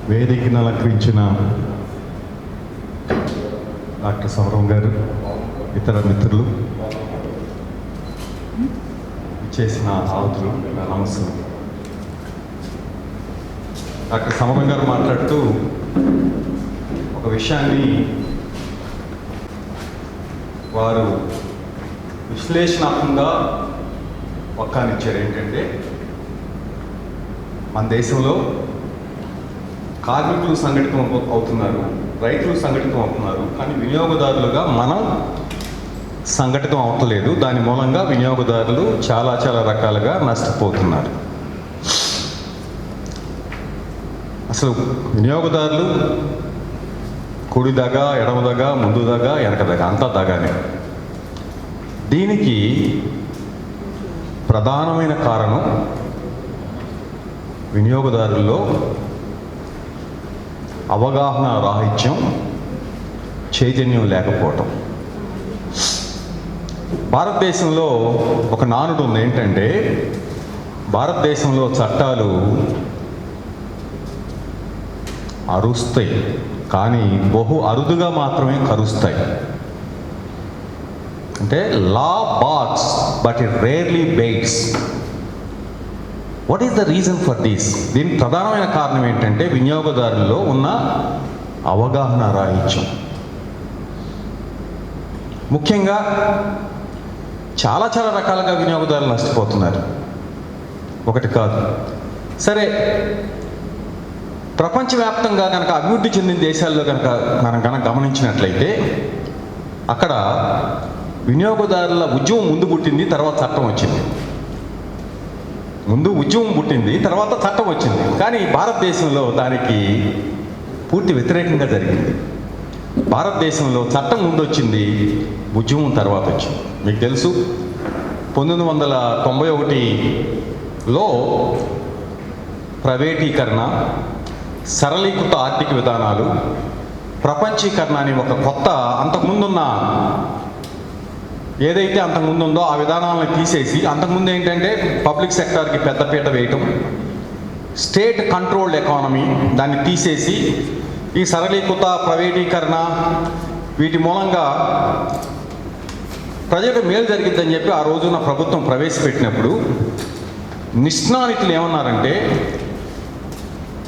వేదికను అలంకరించిన డాక్టర్ సౌరవ్ గారు, ఇతర మిత్రులు, చేసిన ఆవుతులు, నమస్కారం. డాక్టర్ సౌరవ్ గారు మాట్లాడుతూ ఒక విషయాన్ని వారు విశ్లేషణాత్మకంగా ఒక్కానిచ్చారు. ఏంటంటే, మన దేశంలో కార్మికులు సంఘటితం అవుతున్నారు, రైతులు సంఘటితం అవుతున్నారు, కానీ వినియోగదారులుగా మనం సంఘటితం అవట్లేదు. దాని మూలంగా వినియోగదారులు చాలా రకాలుగా నష్టపోతున్నారు. అసలు వినియోగదారులు కుడి దగ, ఎడమ దగ, ముందు దగ, వెనక దగ, అంతా దగానే. దీనికి ప్రధానమైన కారణం వినియోగదారుల్లో అవగాహన రాహిత్యం, చైతన్యం లేకపోవటం. భారతదేశంలో ఒక నానుడు ఉంది. ఏంటంటే, భారతదేశంలో చట్టాలు అరుస్తాయి, కానీ బహు అరుదుగా మాత్రమే కరుస్తాయి. అంటే లా barks but it rarely bites. What is the reason for this? దీనికి ప్రధానమైన కారణం ఏంటంటే, వినియోగదారుల్లో ఉన్న అవగాహన రాహిత్యం. ముఖ్యంగా చాలా రకాలుగా వినియోగదారులు నష్టపోతున్నారు, ఒకటి కాదు. సరే, ప్రపంచవ్యాప్తంగా కనుక అభివృద్ధి చెందిన దేశాల్లో మనం గమనించినట్లయితే, అక్కడ వినియోగదారుల ఉద్యమం ముందు పుట్టింది, తర్వాత చట్టం వచ్చింది. ముందు ఉద్యమం పుట్టింది, తర్వాత చట్టం వచ్చింది. కానీ భారతదేశంలో దానికి పూర్తి వ్యతిరేకంగా జరిగింది. భారతదేశంలో చట్టం ముందు వచ్చింది, ఉద్యమం తర్వాత వచ్చింది. మీకు తెలుసు, 1991లో ప్రైవేటీకరణ, సరళీకృత ఆర్థిక విధానాలు, ప్రపంచీకరణ అని ఒక కొత్త, అంతకుముందున్న ఏదైతే అంతకుముందుందో ఆ విధానాలను తీసేసి, అంతకుముందు ఏంటంటే పబ్లిక్ సెక్టార్కి పెద్దపీట వేయటం, స్టేట్ కంట్రోల్డ్ ఎకానమీ, దాన్ని తీసేసి ఈ సరళీకృత, ప్రైవేటీకరణ, వీటి మూలంగా ప్రజలకు మేలు జరిగిద్దని చెప్పి ఆ రోజున ప్రభుత్వం ప్రవేశపెట్టినప్పుడు నిష్ణానితులు ఏమన్నారంటే,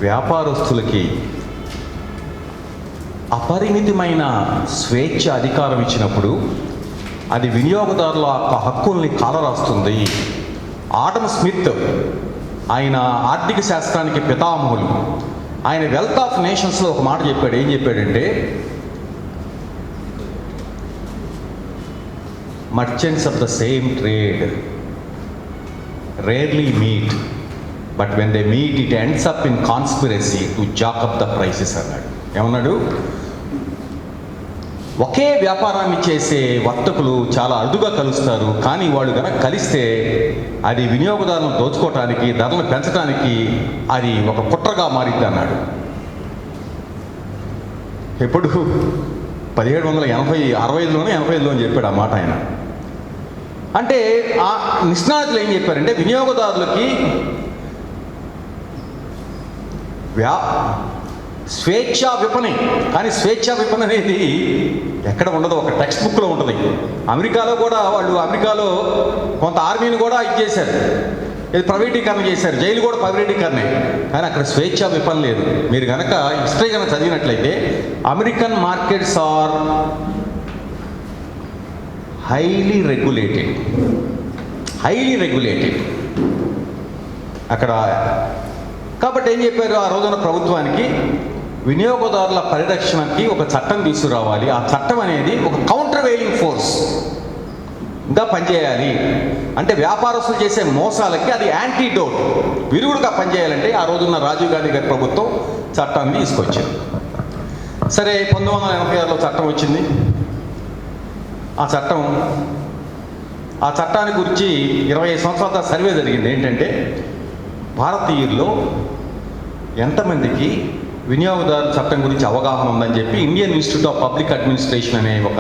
వ్యాపారస్తులకి అపరిమితమైన స్వేచ్ఛ అధికారం ఇచ్చినప్పుడు అది వినియోగదారుల యొక్క హక్కుల్ని కాలరాస్తుంది. ఆడమ్ స్మిత్, ఆయన ఆర్థిక శాస్త్రానికి పితామహులు, ఆయన వెల్త్ ఆఫ్ నేషన్స్లో ఒక మాట చెప్పాడు. ఏం చెప్పాడంటే, merchants of the same trade rarely meet, but when they meet it ends up in conspiracy to Jack up the prices అన్నాడు. ఏమన్నాడు? ఒకే వ్యాపారాన్ని చేసే వర్తకులు చాలా అరుదుగా కలుస్తారు, కానీ వాళ్ళు కనుక కలిస్తే అది వినియోగదారులను దోచుకోవటానికి, ధరలను పెంచడానికి అది ఒక కుట్రగా మారిద్ది అన్నాడు. ఎప్పుడు 1765లోనే 85లో చెప్పాడు ఆ మాట ఆయన. అంటే ఆ నిష్ణాతులు ఏం చెప్పారంటే, వినియోగదారులకి స్వేచ్ఛా విపణి, కానీ స్వేచ్ఛా విపణి అనేది ఎక్కడ ఉండదు, ఒక టెక్స్ట్ బుక్లో ఉంటుంది. అమెరికాలో కూడా అమెరికాలో కొంత ఆర్మీని కూడా ఇచ్చేశారు, ఇది ప్రైవేటీకరణ చేశారు, జైలు కూడా ప్రైవేటీకరణే, కానీ అక్కడ స్వేచ్ఛా విపణి లేదు. మీరు కనుక హిస్టరీ కనుక చదివినట్లయితే, American markets are highly regulated అక్కడ. కాబట్టి ఏం చెప్పారు ఆ రోజున ప్రభుత్వానికి, వినియోగదారుల పరిరక్షణకి ఒక చట్టం తీసుకురావాలి. ఆ చట్టం అనేది ఒక కౌంటర్ వెయిలింగ్ ఫోర్స్గా పనిచేయాలి. అంటే వ్యాపారస్తులు చేసే మోసాలకి అది యాంటీడోట్, విరుగుడుగా పనిచేయాలంటే ఆ రోజున్న రాజీవ్ గాంధీ గారి ప్రభుత్వం చట్టాన్ని తీసుకొచ్చింది. సరే, 1986లో చట్టం వచ్చింది. ఆ చట్టాన్ని గురించి 25 సంవత్సరాల సర్వే జరిగింది. ఏంటంటే, భారతీయుల్లో ఎంతమందికి వినియోగదారు చట్టం గురించి అవగాహన ఉందని చెప్పి Indian institute of public administration అనే ఒక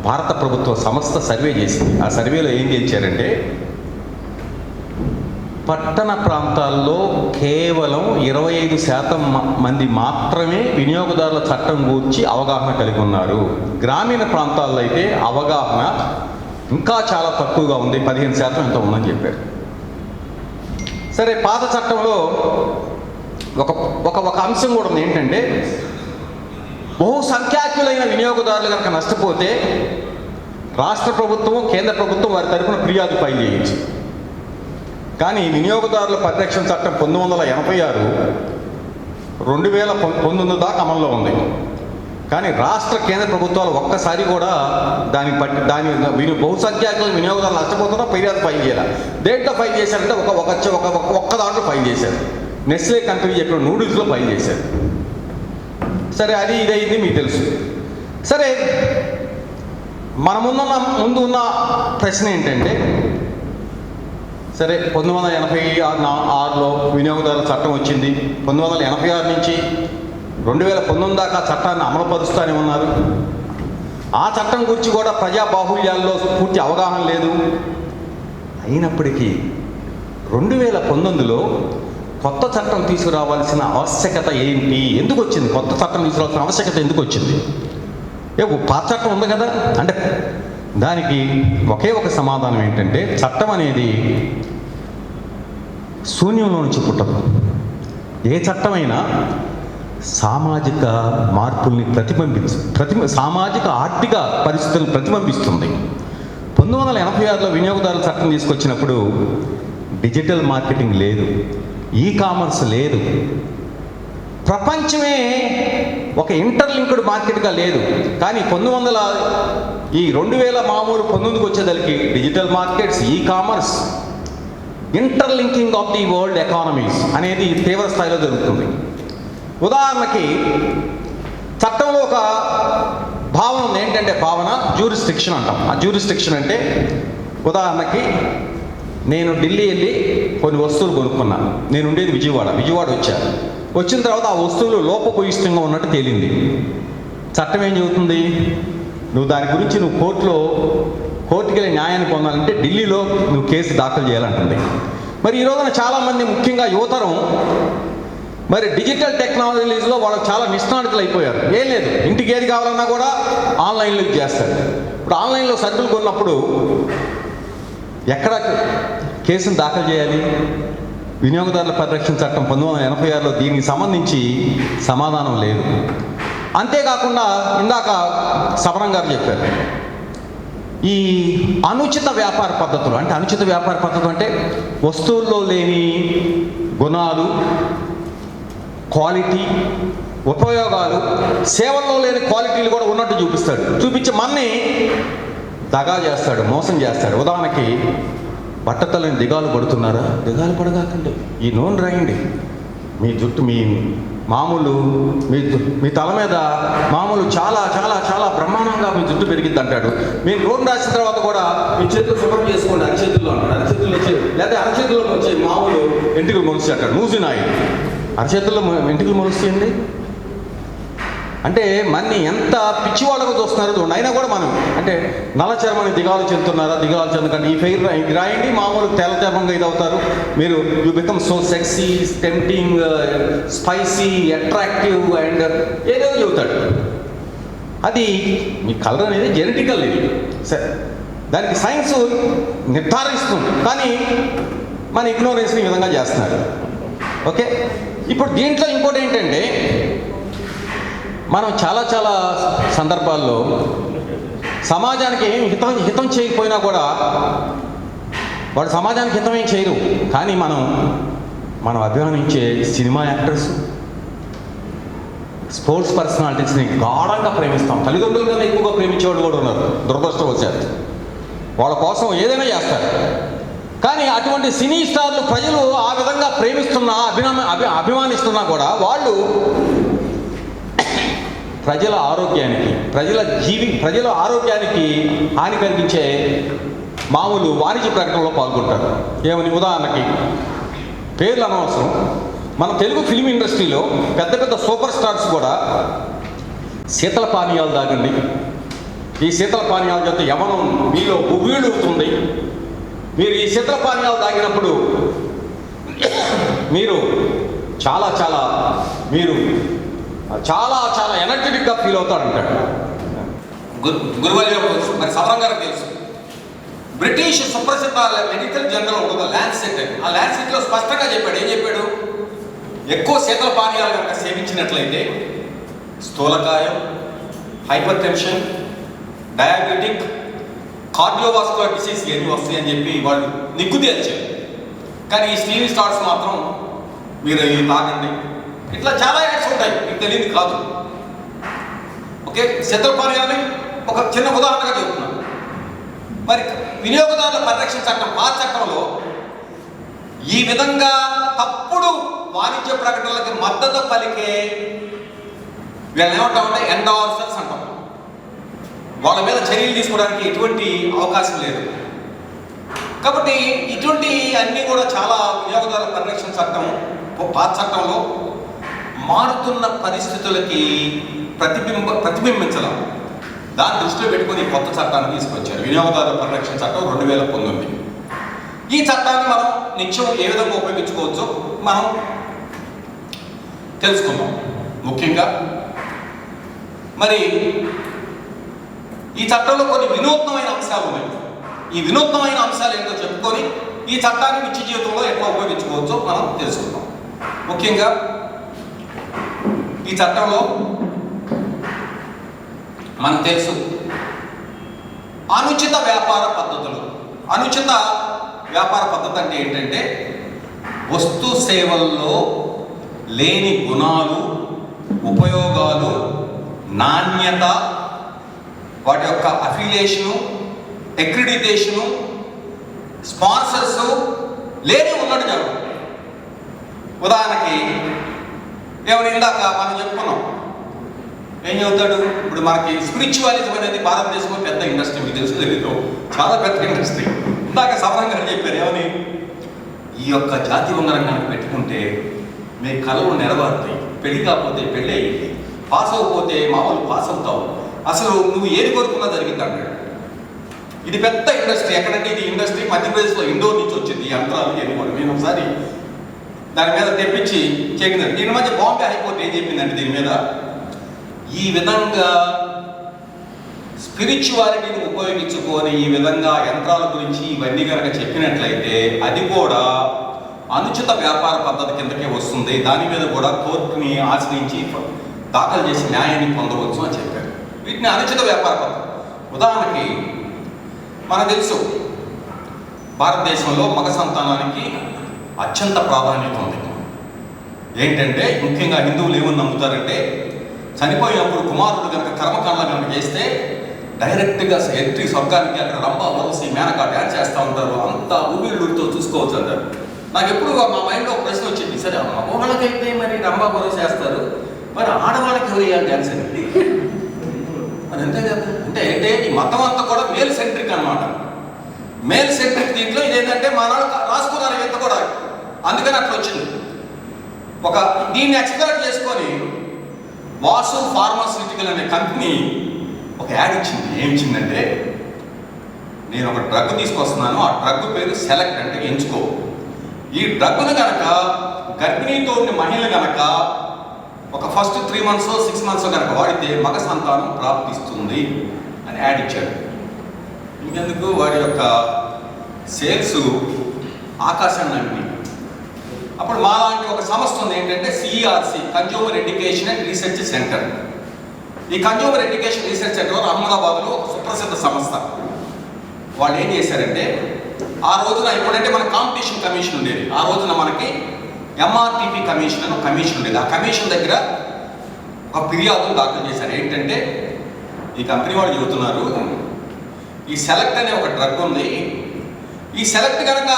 భారత ప్రభుత్వ సంస్థ సర్వే చేసింది. ఆ సర్వేలో ఏం చేశారంటే, పట్టణ ప్రాంతాల్లో కేవలం 25% మంది మాత్రమే వినియోగదారుల చట్టం గూర్చి అవగాహన కలిగి ఉన్నారు. గ్రామీణ ప్రాంతాల్లో అయితే అవగాహన ఇంకా చాలా తక్కువగా ఉంది, 15% ఎంతో ఉందని చెప్పారు. సరే, పాత చట్టంలో ఒక అంశం కూడా ఉంది. ఏంటంటే, బహుసంఖ్యాకులైన వినియోగదారులు కనుక నష్టపోతే రాష్ట్ర ప్రభుత్వం, కేంద్ర ప్రభుత్వం వారి తరఫున ఫిర్యాదు ఫైల్ చేయొచ్చు. కానీ వినియోగదారుల పరిరక్షణ చట్టం 1986 2019 దాకా అమల్లో ఉంది. కానీ రాష్ట్ర కేంద్ర ప్రభుత్వాలు ఒక్కసారి కూడా దాని బహుసంఖ్యాకుల వినియోగదారులు నష్టపోతున్నా ఫిర్యాదు ఫైల్ చేయాలి. దేంట్లో ఫైల్ చేశారంటే ఒక్క దాంట్లో ఫైల్ చేశారు. నెస్లే కంపెనీ చెప్పిన నూడిల్స్లో ఫైల్ చేశారు. సరే, అది ఇదైంది, మీకు తెలుసు. సరే, మన ముందు ఉన్న ప్రశ్న ఏంటంటే, సరే 1986లో వినియోగదారుల చట్టం వచ్చింది. 1986 నుంచి 2019 దాకా చట్టాన్ని అమలుపరుస్తూనే ఉన్నారు. ఆ చట్టం గురించి కూడా ప్రజా బాహుళ్యాల్లో పూర్తి అవగాహన లేదు. అయినప్పటికీ 2019లో కొత్త చట్టం తీసుకురావాల్సిన ఆవశ్యకత ఏంటి? ఎందుకు వచ్చింది? కొత్త చట్టం తీసుకురావాల్సిన ఆవశ్యకత ఎందుకు వచ్చింది? పాత చట్టం ఉంది కదా అంటే, దానికి ఒకే ఒక సమాధానం ఏంటంటే, చట్టం అనేది శూన్యంలో నుంచి పుట్టదు. ఏ చట్టమైనా సామాజిక మార్పుల్ని సామాజిక ఆర్థిక పరిస్థితులను ప్రతిబింబిస్తుంది. 1986లో వినియోగదారుల చట్టం తీసుకొచ్చినప్పుడు డిజిటల్ మార్కెటింగ్ లేదు, ఈ కామర్స్ లేదు, ప్రపంచమే ఒక ఇంటర్లింక్డ్ మార్కెట్గా లేదు. కానీ 2000 మామూలు 19కి వచ్చేదానికి digital markets, e commerce, interlinking of the world economies అనేది తీవ్ర స్థాయిలో జరుగుతుంది. ఉదాహరణకి చట్టంలో ఒక భావన ఉంది. ఏంటంటే భావన జ్యూరిస్డిక్షన్ అంటాం. ఆ జ్యూరిస్డిక్షన్ అంటే, ఉదాహరణకి నేను ఢిల్లీ వెళ్ళి కొన్ని వస్తువులు కొనుక్కున్నాను. నేను ఉండేది విజయవాడ వచ్చాను. వచ్చిన తర్వాత ఆ వస్తువులు లోపభూయిష్టంగా ఉన్నట్టు తేలింది. చట్టం ఏం చెబుతుంది? నువ్వు దాని గురించి కోర్టుకి వెళ్ళి న్యాయాన్ని పొందాలంటే ఢిల్లీలో నువ్వు కేసు దాఖలు చేయాలంటుంది. మరి ఈ రోజున చాలామంది, ముఖ్యంగా యువతరం, మరి డిజిటల్ టెక్నాలజీస్లో వాళ్ళు చాలా నిష్ణాతులు అయిపోయారు. ఏం లేదు, ఇంటికి ఏది కావాలన్నా కూడా ఆన్లైన్లో చేస్తారు. ఇప్పుడు ఆన్లైన్లో సరుకులు కొన్నప్పుడు ఎక్కడ కేసును దాఖలు చేయాలి? వినియోగదారుల పరిరక్షణ చట్టం 1986లో దీనికి సంబంధించి సమాధానం లేదు. అంతేకాకుండా ఇందాక సబరం గారు చెప్పారు, ఈ అనుచిత వ్యాపార పద్ధతులు అంటే వస్తువుల్లో లేని గుణాలు, క్వాలిటీ, ఉపయోగాలు, సేవల్లో లేని క్వాలిటీలు కూడా ఉన్నట్టు చూపించి మనని దగా చేస్తాడు, మోసం చేస్తాడు. ఉదాహరణకి, బట్టతలని దిగాలు పడుతున్నారా? దిగాలు పడగాకండి, ఈ నూనె రాయండి. మీ జుట్టు మీ తల మీద మామూలు చాలా చాలా చాలా బ్రహ్మాండంగా మీ జుట్టు పెరిగిద్ది అంటాడు. మీరు నూనె రాసిన తర్వాత కూడా మీ చేతులు శుభ్రం చేసుకోండి, అరచేతుల్లో అంటాడు. అరచేతుల్లో వచ్చి, లేదా అరచేతుల్లో వచ్చి మామూలు ఎంటికలు మొలుస్తాయి అంటాడు. నూజినాయి అరచేతుల్లో ఎంటికలు మొలుస్తాయండి. అంటే మన్ని ఎంత పిచ్చివాళ్ళకు చూస్తున్నారు చూడండి. అయినా కూడా మనం అంటే నల్ల చర్మని దిగాలు చెందుకండి, ఈ ఫెయిర్ రాయండి, మామూలు తెల్ల చర్మంగా ఇది అవుతారు మీరు. You become so sexy, tempting, spicy, attractive and ఏదో చెబుతాడు. అది మీ కలర్ అనేది జెనెటికల్, ఇది సరే, దానికి సైన్స్ నిర్ధారిస్తుంది. కానీ మన ఇగ్నోరెన్స్ని ఈ విధంగా చేస్తున్నారు. ఓకే, ఇప్పుడు దీంట్లో ఇంకోటి ఏంటంటే, మనం చాలా చాలా సందర్భాల్లో సమాజానికి ఏం హితం చేయకపోయినా కూడా వాడు సమాజానికి హితం ఏం చేయరు. కానీ మనం అభిమానించే సినిమా యాక్టర్స్, స్పోర్ట్స్ పర్సనాలిటీస్ని గాఢంగా ప్రేమిస్తాం. తల్లిదండ్రుల కన్నా ఎక్కువగా ప్రేమించేవాళ్ళు కూడా ఉన్నారు, దురదృష్టవశాత్తు. వాళ్ళ కోసం ఏదైనా చేస్తారు. కానీ అటువంటి సినీ స్టార్లు ప్రజలు ఆ విధంగా ప్రేమిస్తున్నా, అభిమానిస్తున్నా కూడా వాళ్ళు ప్రజల ఆరోగ్యానికి హాని కలిగించే మామూలు వాణిజ్య ప్రకటనలో పాల్గొంటారు. ఏమని? ఉదాహరణకి పేర్లు అనవసరం, మన తెలుగు ఫిల్మ్ ఇండస్ట్రీలో పెద్ద పెద్ద సూపర్ స్టార్స్ కూడా శీతల పానీయాలు తాగండి, ఈ శీతల పానీయాల చేత యవనం మీలో ఉవ్వీడుతుంది, మీరు ఈ శీతల పానీయాలు తాగినప్పుడు మీరు చాలా చాలా మీరు చాలా చాలా ఎనర్జెటిక్గా ఫీల్ అవుతాడంటాడు. గురువల్లి మరి సవరం గారికి తెలుసు, బ్రిటిష్ సుప్రసిద్ధ మెడికల్ జర్నల్ ఉంటుంది ల్యాన్సెట్. ఆ ల్యాన్సెట్లో స్పష్టంగా చెప్పాడు. ఏం చెప్పాడు? ఎక్కువ శీతల పానీయాలు కనుక సేవించినట్లయితే స్థూలకాయం, hypertension, diabetic, cardiovascular disease ఎన్ని వస్తాయి అని చెప్పి వాళ్ళు నిగ్గు తేల్చారు. కానీ ఈ స్టీవీ స్టార్స్ మాత్రం మీరు ఇవి తాగండి, ఇట్లా చాలా యాడ్స్ ఉంటాయి, మీకు తెలియదు కాదు. ఓకే, శీతల పానీయాలని ఒక చిన్న ఉదాహరణగా చెబుతున్నాను. మరి వినియోగదారుల పరిరక్షణ చట్టం పాత చట్టంలో ఈ విధంగా తప్పుడు వాణిజ్య ప్రకటనలకి మద్దతు పలికే వీళ్ళని ఏమంటామంటే ఎండార్సర్స్ అంటాం. వాళ్ళ మీద చర్యలు తీసుకోవడానికి ఎటువంటి అవకాశం లేదు. కాబట్టి ఇటువంటి అన్నీ కూడా చాలా వినియోగదారుల పరిరక్షణ చట్టం పాత చట్టంలో మారుతున్న పరిస్థితులకి ప్రతిబింబించడం, దాన్ని దృష్టిలో పెట్టుకుని కొత్త చట్టాన్ని తీసుకొచ్చారు, వినియోగదారుల పరిరక్షణ చట్టం 2019. ఈ చట్టాన్ని మనం నిత్యం ఏ విధంగా ఉపయోగించుకోవచ్చో మనం తెలుసుకుందాం. ముఖ్యంగా మరి ఈ చట్టంలో కొన్ని వినూత్నమైన అంశాలు ఉన్నాయి. ఈ వినూత్నమైన అంశాలు ఏంటో చెప్పుకొని ఈ చట్టాన్ని నిత్య జీవితంలో ఎట్లా ఉపయోగించుకోవచ్చో మనం తెలుసుకుందాం. ముఖ్యంగా ఈ చట్టంలో మనకు తెలుసు అనుచిత వ్యాపార పద్ధతులు. అనుచిత వ్యాపార పద్ధతి అంటే ఏంటంటే వస్తు సేవల్లో లేని గుణాలు, ఉపయోగాలు, నాణ్యత, వాటి యొక్క అఫిలియేషను, అక్రిడిటేషను, స్పాన్సర్స్ లేని ఉన్నట్టు జరుగుతుంది. ఉదాహరణకి ఏమైనా ఇందాక మనం చెప్పుకున్నాం, ఏం చెబుతాడు, ఇప్పుడు మనకి స్పిరిచువాలిజం అనేది భారతదేశంలో పెద్ద ఇండస్ట్రీ, మీకు తెలుసు తెలీదు, చాలా పెద్ద ఇండస్ట్రీ. ఇందాక సవరం గారు చెప్పారు ఏమని, ఈ యొక్క జాతి ఉంగరంగాన్ని పెట్టుకుంటే మీ కళలు నెరవేరుతాయి, పెళ్లి కాకపోతే పెళ్ళి అయ్యింది, పాస్ అవ్వకపోతే మామూలు పాస్ అవుతావు, అసలు నువ్వు ఏది కోరుకున్నా జరిగింది అన్నాడు. ఇది పెద్ద ఇండస్ట్రీ. ఎక్కడంటే ఇది ఇండస్ట్రీ మధ్యప్రదేశ్లో ఇండోర్ నుంచి వచ్చింది. ఈ యంత్రాలు ఎన్నుకోండి. నేను ఒకసారి దాని మీద తెప్పించి చెక్కిందండి. దీని మధ్య బాంబే హైకోర్టు ఏం చెప్పిందండి దీని మీద, ఈ విధంగా స్పిరిచువాలిటీని ఉపయోగించుకొని ఈ విధంగా యంత్రాల గురించి ఇవన్నీ కనుక చెప్పినట్లయితే అది కూడా అనుచిత వ్యాపార పద్ధతి కిందకే వస్తుంది. దాని మీద కూడా కోర్టుని ఆశ్రయించి దాఖలు చేసి న్యాయాన్ని పొందవచ్చు అని చెప్పారు. వీటిని అనుచిత వ్యాపార పద్ధతి. ఉదాహరణకి మనకు తెలుసు భారతదేశంలో మగ సంతానానికి అత్యంత ప్రాధాన్యత ఉంది. ఏంటంటే ముఖ్యంగా హిందువులు ఏమని నమ్ముతారంటే చనిపోయినప్పుడు కుమారుడు కనుక కర్మకాండలు కనుక చేస్తే డైరెక్ట్గా ఎంట్రీ స్వర్గానికి, అక్కడ రంభా వరసి మేనకా డ్యాన్స్ చేస్తూ ఉంటారు, అంత ఊబిళ్ళుతో చూసుకోవచ్చు అంటారు. నాకు ఎప్పుడు మా మైండ్లో ఒక ప్రశ్న వచ్చింది, సరే మగవాళ్ళకైతే మరి రంభా వరసి చేస్తారు, మరి ఆడవాళ్ళకి ఎవరు వేయాలి డ్యాన్స్ అనేది? మరి అంతే కదా. అంటే ఈ మతం అంతా కూడా మేల్ సెంట్రిక్ అనమాట. మేల్ సెంట్రిక్ దీంట్లో ఇదేంటంటే మా నాడు రాసుకున్నారు ఎంత కూడా, అందుకని అట్లా వచ్చింది. దీన్ని ఎక్స్ప్లోర్ చేసుకొని వాసు ఫార్మాస్యూటికల్ అనే కంపెనీ ఒక యాడ్ ఇచ్చింది. ఏం ఇచ్చిందంటే, నేను ఒక డ్రగ్ తీసుకొస్తున్నాను, ఆ డ్రగ్ పేరు సెలెక్ట్, అంటే ఎంచుకో. ఈ డ్రగ్ను కనుక గర్భిణీతో ఉన్న మహిళలు కనుక ఒక ఫస్ట్ 3 months 6 months కనుక వాడితే మగ సంతానం ప్రాప్తిస్తుంది అని యాడ్ ఇచ్చాడు. ఇంకెందుకు వాడి యొక్క సేల్స్ ఆకాశాన్ని అండి. అప్పుడు మా లాంటి ఒక సంస్థ ఉంది, ఏంటంటే CERC, consumer education and research centre. ఈ కన్జ్యూమర్ ఎడ్యుకేషన్ రీసెర్చ్ సెంటర్ అహ్మదాబాద్లో ఒక సుప్రసిద్ధ సంస్థ. వాళ్ళు ఏం చేశారంటే, ఆ రోజున ఇప్పుడంటే మన కాంపిటీషన్ కమిషన్ ఉండేది, ఆ రోజున మనకి ఎంఆర్టీపీ కమిషన్ అని ఒక కమిషన్ ఉండేది. ఆ కమిషన్ దగ్గర ఒక ఫిర్యాదులు దాఖలు చేశారు. ఏంటంటే, ఈ కంపెనీ వాళ్ళు చెబుతున్నారు, ఈ సెలెక్ట్ అనే ఒక డ్రగ్ ఉంది, ఈ సెలెక్ట్ కనుక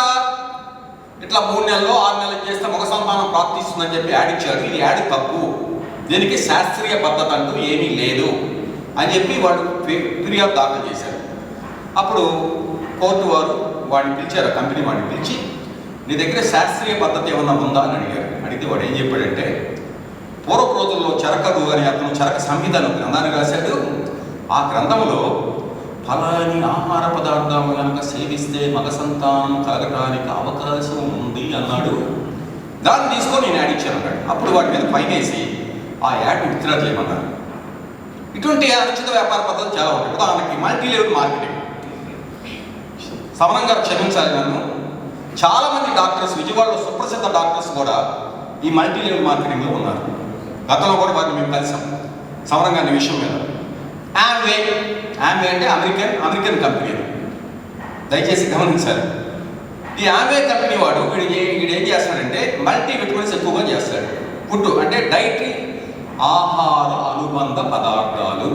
ఇట్లా 3 నెలలు 6 నెలలు చేస్తే మగ సంతానం ప్రాప్తిస్తుందని చెప్పి యాడ్ ఇచ్చాడు. ఇది యాడ్ తప్పు, దీనికి శాస్త్రీయ పద్ధతి అంటూ ఏమీ లేదు అని చెప్పి వాడు ఫిర్యాదు దాఖలు చేశారు. అప్పుడు కోర్టు వారు వాడిని పిలిచారు, కంపెనీ వాడిని పిలిచి, నీ దగ్గర శాస్త్రీయ పద్ధతి ఏమన్నా ఉందా అని అడిగారు. అడిగితే వాడు ఏం చెప్పాడంటే, పూర్వపు రోజుల్లో చరకలు అని అతను చరక సంహిత అని గ్రంథాన్ని రాశాడు. ఆ గ్రంథంలో ఫలాని ఆహార పదార్థాలు కనుక సేవిస్తే మగ సంతానం కలగటానికి అవకాశం ఉంది అన్నాడు. దాన్ని తీసుకొని నేను యాడ్ ఇచ్చాను అన్నాడు. అప్పుడు వాటి మీద ఫైన్ వేసి ఆ యాడ్ విత్డ్రా చేయమన్నారు. ఇటువంటి అనుచిత వ్యాపార పద్ధతులు చాలా ఉంటాయి. ఉదాహరణకి మల్టీ లెవెల్ మార్కెటింగ్. సమరం గారు క్షమించాలి నన్ను, చాలామంది డాక్టర్స్, విజయవాడలో సుప్రసిద్ధ డాక్టర్స్ కూడా ఈ మల్టీ లెవెల్ మార్కెటింగ్లో ఉన్నారు. గతంలో కూడా వారిని మేము కలిసాం సమరం గారి విషయం మీద. ఆమ్వే అంటే అమెరికన్ కంపెనీ, దయచేసి గమనించాలి. ఈ ఆమ్వే కంపెనీ వాడు వీడు ఏం చేస్తాడంటే మల్టీ విటమిన్స్ ఎక్కువగా చేస్తాడు. ఫుడ్ అంటే డైటరీ ఆహార అనుబంధ పదార్థాలు,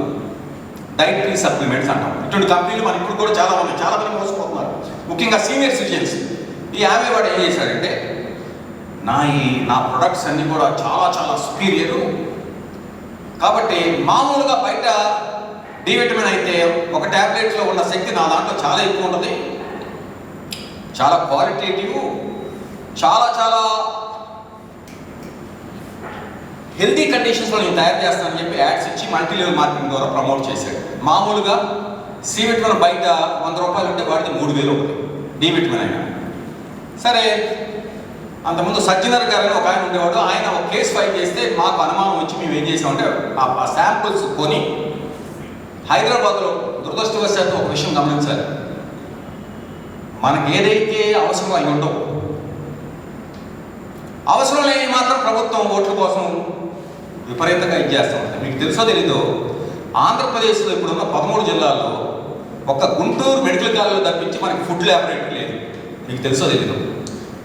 డైటరీ సప్లిమెంట్స్ అంటాం. ఇటువంటి కంపెనీలు మన ఇప్పుడు కూడా చాలా ఉన్నాయి, చాలా మంది మోసపోతున్నారు, ముఖ్యంగా సీనియర్ సిటిజన్స్. ఈ ఆమె వాడు ఏం చేశాడంటే నా ప్రొడక్ట్స్ అన్నీ కూడా చాలా చాలా సుపీరియరు, కాబట్టి మామూలుగా బయట డి విటమిన్ అయితే ఒక ట్యాబ్లెట్లో ఉన్న శక్తి నా దాంట్లో చాలా ఎక్కువ ఉంటుంది, చాలా క్వాలిటేటివ్, చాలా చాలా హెల్తీ కండిషన్స్లో నేను తయారు చేస్తానని చెప్పి యాడ్స్ ఇచ్చి మల్టీ లెవెల్ మార్కెటింగ్ ద్వారా ప్రమోట్ చేశాడు. మామూలుగా సి విటమిన్ బయట 100 రూపాయలు ఉంటే వాడితే 3000 ఉంటుంది డి విటమిన్ అయినా. సరే, అంతకుముందు సజ్జనర్ గారు ఒక ఆయన ఉండేవాడు, ఆయన ఒక కేసు ఫైల్ చేస్తే మాకు అనుమానం వచ్చి మేము ఏం చేసామంటే ఆ శాంపుల్స్ కొని హైదరాబాద్లో, దురదృష్టవశాత్తు ఒక విషయం గమనించాలి, మనకి ఏదైతే అవసరమో అవి ఉండవు, అవసరం లేని మాత్రం ప్రభుత్వం ఓట్ల కోసం విపరీతంగా ఇచ్చేస్తూ ఉంటుంది. మీకు తెలుసో తెలీదో, ఆంధ్రప్రదేశ్లో ఇప్పుడున్న 13 జిల్లాల్లో ఒక గుంటూరు మెడికల్ కాలేజ్ తప్పించి మనకి ఫుడ్ ల్యాబొరేటరీ లేదు. మీకు తెలుసో తెలీదు.